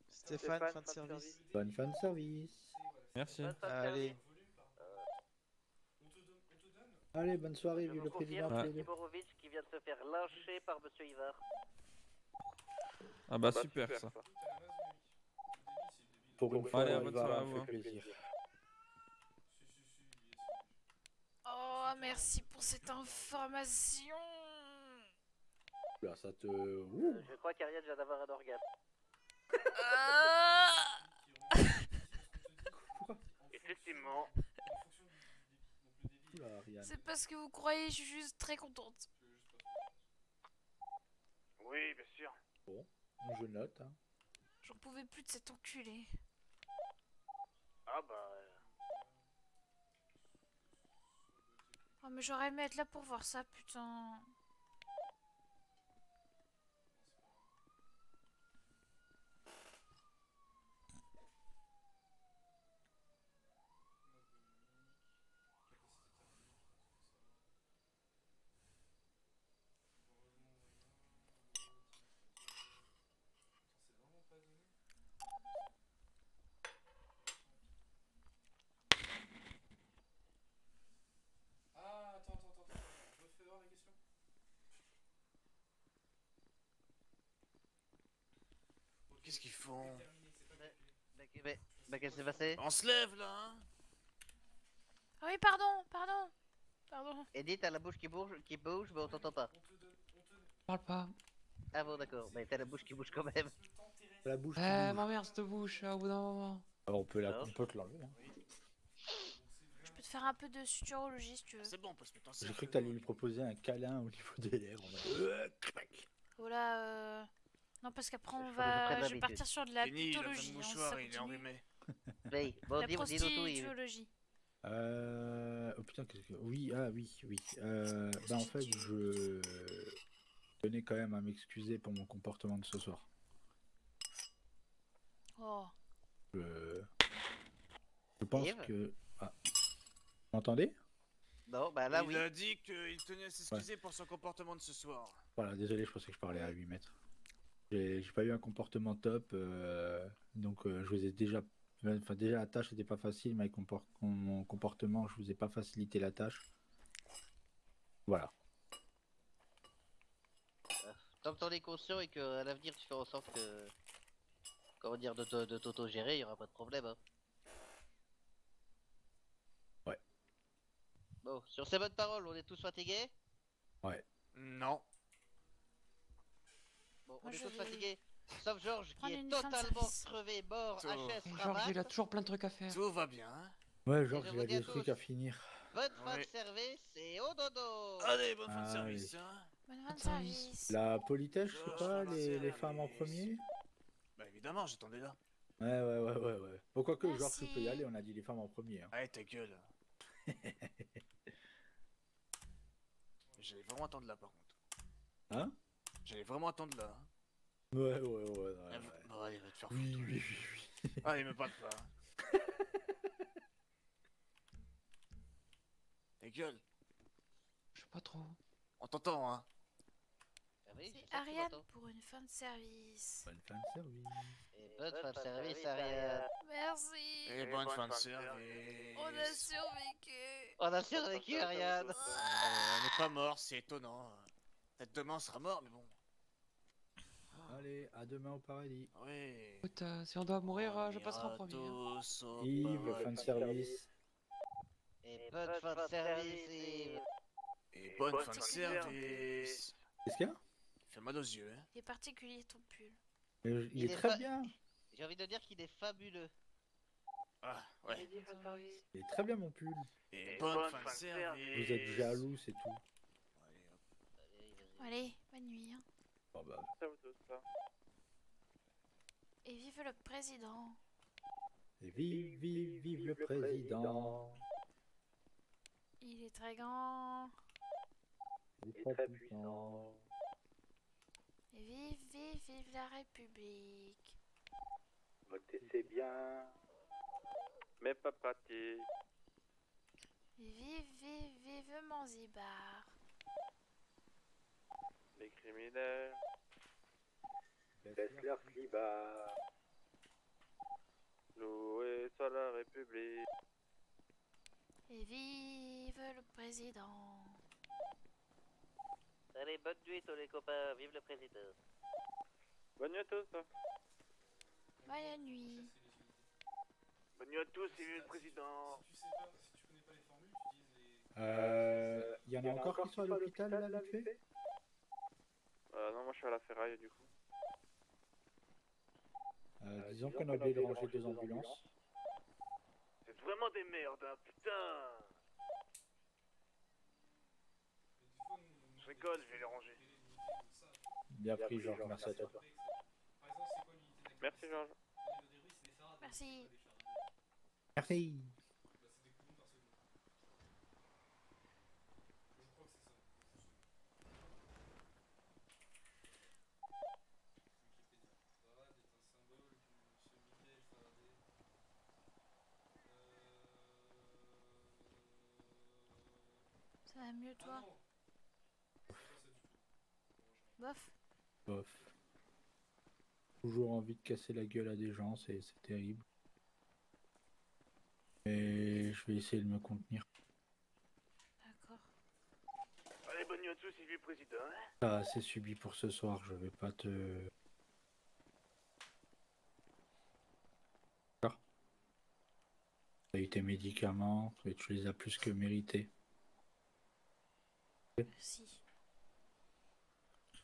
Stéphane, fin de service. Bonne fin de service. Merci. Allez. Allez, bonne soirée, Je vive vous le président. confirme tous les deux. Tiborovic qui vient de se faire lyncher par Monsieur Ivar. Ah bah super ça. Pour une fois, Allez, il bonne va soirée à avoir vous. fait plaisir. Oh, merci pour cette information. Là, ça te... Ouh. Je crois qu'Ariane vient d'avoir un orgasme. Effectivement. Oula, Ariane. C'est parce que vous croyez, je suis juste très contente. Oui, bien sûr. Bon, je note. Hein. J'en pouvais plus de cet enculé. Ah bah... Oh, mais j'aurais aimé être là pour voir ça, putain. Ah, attends. Je fais voir la question. Qu'est-ce qu'ils font? Bah, qu'est-ce qui s'est passé? On se lève là, hein? Ah oui, pardon. Eddie, t'as la bouche qui bouge, mais on t'entend pas. Parle pas. Ah bon, d'accord, mais t'as la bouche qui bouge quand même. La bouche. Ma mère, cette bouche, au bout d'un moment. Alors, on peut te l'enlever. Hein. Je peux te faire un peu de suturologie si tu veux. C'est bon, on peut se mettre en J'ai cru que t'allais lui proposer un câlin au niveau des lèvres. Oh là, non, parce qu'après on Je va. prends Je vais l'habitude. partir sur de la Kenny, il a putologie. pas de hein, si mouchoir, ça il est continue. enrhumé. Oui, bon, La dis-nous tout, Yves. prostituologie. Oh putain, qu'est-ce que... Oui, oui. Bah en fait, je tenais quand même à m'excuser pour mon comportement de ce soir. Oh. Je pense Yves que... Ah. Vous m'entendez? Non, bah là, Il oui. a dit qu'il tenait à s'excuser pour son comportement de ce soir. Voilà, désolé, je pensais que je parlais à 8 mètres. J'ai pas eu un comportement top, donc je vous ai déjà... Enfin, déjà la tâche n'était pas facile, mais avec mon comportement, je vous ai pas facilité la tâche. Voilà. Tant que t'en es conscient et qu'à l'avenir tu fais en sorte que... Comment dire, de t'auto-gérer, il y aura pas de problème. Hein. Ouais. Bon, sur ces bonnes paroles, on est tous fatigués? Ouais. Non. Bon, on Moi, est je tous vais fatigués. Sauf Georges qui prendre est une fin de totalement service. crevé, mort, Tout. HS, Georges, ramasse. il a toujours plein de trucs à faire. Tout va bien, hein? Ouais, Et genre, je il vous a dis à des trucs tous, à finir. bonne fin de Oui. service et au dodo. Allez, bonne fin de Ah, service, oui. hein? Bonne fin de service. La politesse, je sais Georges, pas, fin de les femmes en service. premier? Bah évidemment, j'attendais là. Ouais. Pourquoi que, genre, tu Merci. peux y aller, on a dit les femmes en premier. Hein. Allez, ta gueule. J'allais vraiment attendre là, par contre. Hein? J'allais vraiment attendre là. Hein. Ouais. Bon, allez, va te faire Oui, foutre. oui. Allez, me parle pas. Ta gueule. Je sais pas trop. On t'entend, hein? Ah oui, je sais C'est que tu Ariane m'entends. pour une fin de service. Bonne fin de service. Et bonne fin de service, Ariane. Merci. Et bonne fin de service. On a survécu. On a survécu, Ariane. On n'est pas mort, c'est étonnant. Peut-être demain on sera mort, mais bon. Allez, à demain au paradis. Oui. Écoute, si on doit mourir, je passerai en premier. hein. Tous au Yves, fin de paradis. service. Et bonne fin de service, Yves. Et bonne fin de service. Qu'est-ce qu'il y a? Fait mal aux yeux, hein? Il est particulier ton pull. Il est très bien. J'ai envie de dire qu'il est fabuleux. Ah, ouais. Il est très bien, mon pull. Et bonne fin de service. Vous êtes jaloux, c'est tout. Allez, bonne nuit. Hein. Oh bah. Et vive le président. Et vive, vive, vive le président. Il est très grand. Il est très puissant. Et vive, vive, vive la République. Voter c'est bien. Mais pas pratique. Et vive, vive, vive Manzibar. Les criminels. Laisse leur slibard. Loué soit la République. Et vive le président. Allez, bonne nuit tous les copains, vive le président. Bonne nuit à tous. Bonne nuit. Bonne nuit à tous et vive le président. Il y en a encore qui sont à l'hôpital là, vite fait? Non, moi je suis à la ferraille du coup. Disons qu'on a oublié de ranger 2 ambulances. C'est vraiment des merdes, hein, putain. Je rigole, je vais les ranger. Bien pris, Georges, merci à toi. Merci Georges. Merci. Merci. Ça va mieux toi? Bof. Bof. Toujours envie de casser la gueule à des gens, c'est terrible. Et je vais essayer de me contenir. D'accord. Allez, bonne nuit à tous et vive le président. Hein. T'as assez subi pour ce soir, je vais pas te... D'accord. T'as eu tes médicaments et tu les as plus que mérités. Merci.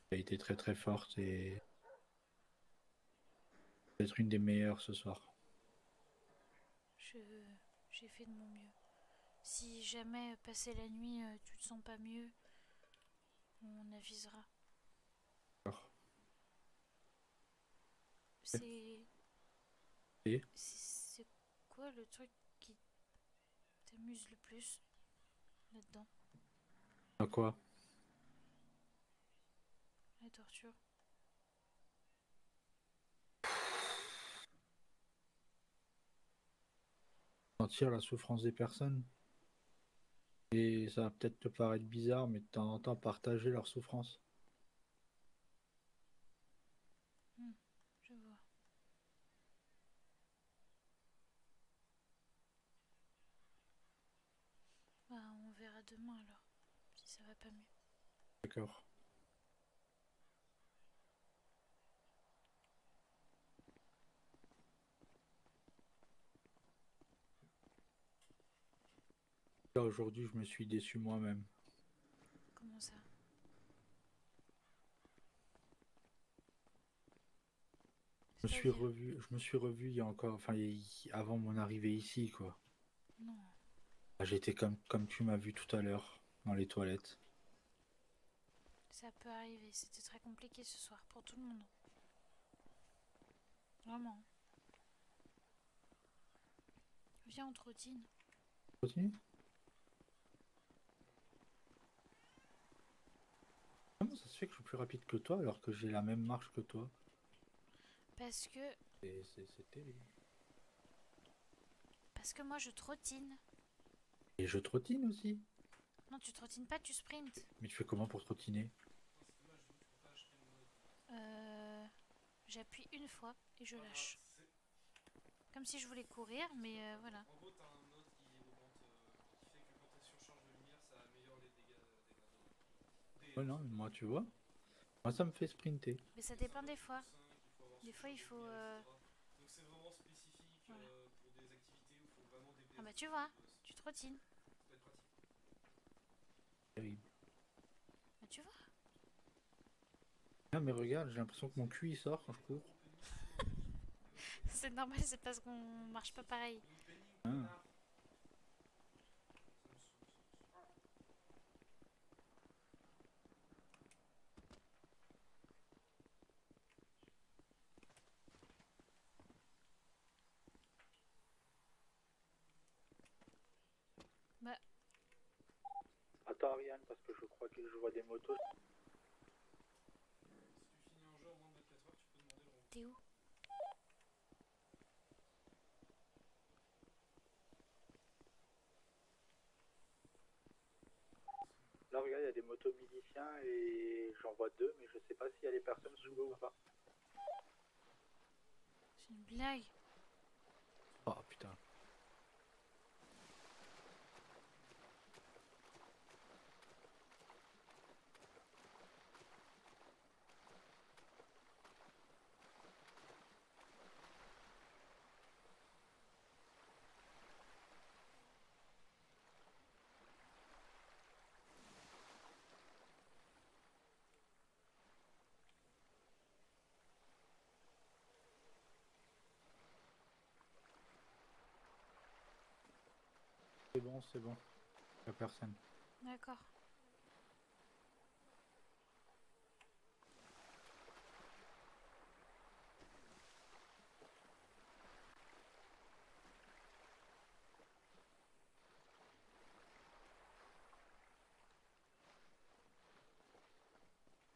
T'as été très très forte et... peut-être une des meilleures ce soir. J'ai fait de mon mieux. Si jamais passer la nuit tu te sens pas mieux, on avisera. D'accord. C'est Et c'est quoi le truc qui t'amuse le plus là-dedans? À quoi? La torture. Sentir la souffrance des personnes. Et ça va peut-être te paraître bizarre, mais de temps en temps partager leur souffrance. Je vois. Bah, on verra demain alors, si ça va pas mieux. D'accord. Là, aujourd'hui, je me suis déçu moi-même. Comment ça? Je me suis revu il y a encore, enfin, avant mon arrivée ici, quoi. Non. J'étais comme tu m'as vu tout à l'heure, dans les toilettes. Ça peut arriver, c'était très compliqué ce soir pour tout le monde. Vraiment. Viens, on trottine. Continue. Comment ça se fait que je suis plus rapide que toi alors que j'ai la même marche que toi? Parce que... C'est terrible. Parce que moi je trottine. Et je trottine aussi. Non, tu trottines pas, tu sprintes. Mais tu fais comment pour trottiner? J'appuie une fois et je lâche. Comme si je voulais courir, mais voilà. En gros, t'as un mode qui augmente, qui fait que quand t'es sur charge de lumière, ça améliore les dégâts. Ouais, non, moi tu vois. Moi ça me fait sprinter. Mais ça dépend des fois. Des fois il faut... Donc c'est vraiment spécifique voilà. Pour des activités où il faut vraiment des... Ah bah tu vois, tu trottines. Ça peut être pratique. Terrible. Bah tu vois. Ah mais regarde, j'ai l'impression que mon cul il sort quand je cours. C'est normal, c'est parce qu'on marche pas pareil. Ah. moto Ariane parce que je crois que je vois des motos. T'es où? Là, regarde, il y a des motos miliciens et j'en vois deux, mais je sais pas s'il y a les personnes sous l'eau ou pas. C'est une blague. Oh putain. C'est bon. Y'a personne. D'accord.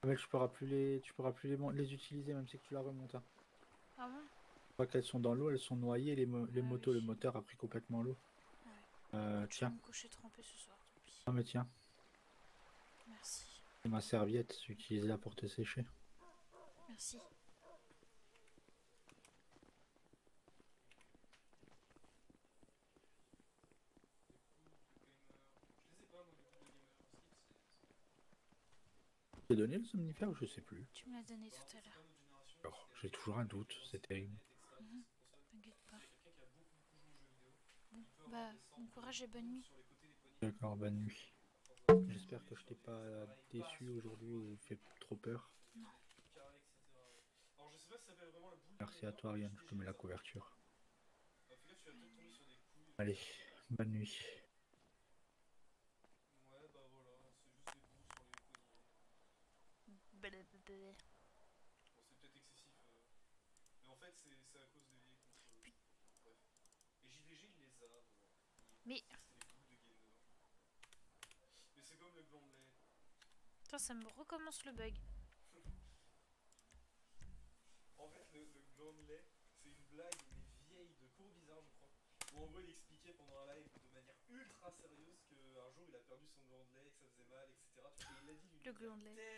Mais tu pourras plus les utiliser même si tu la remontes. Hein. Ah bon? Je crois qu'elles sont dans l'eau, elles sont noyées les motos, le moteur a pris complètement l'eau. Tiens. Je vais me coucher trempé ce soir, tant pis. Ah mais tiens. Merci. C'est ma serviette, utilise-la pour te sécher. Merci. Tu t'es donné le somnifère ou je sais plus? Tu me l'as donné tout à l'heure. Alors, j'ai toujours un doute, c'est terrible. T'inquiète pas. Bon, bah, bon courage et bonne nuit. D'accord, bonne nuit. J'espère que je t'ai pas déçu aujourd'hui ou fait trop peur. Non. Merci à toi Ariane, je te mets la couverture. Allez, bonne nuit. Blablabla. Bon, c'est peut-être excessif. Mais en fait, c'est à cause des vieilles contrôles. Bref. Et JDG, il les a. Mais. Mais c'est comme le blanc de lait. Putain, ça me recommence le bug. En fait, le gland de lait, c'est une blague, mais vieille, de cours bizarre, je crois. Où en gros, il expliquait pendant un live de manière ultra sérieuse qu'un jour il a perdu son gland de lait, que ça faisait mal, etc. Et il l'a dit Le gland de lait.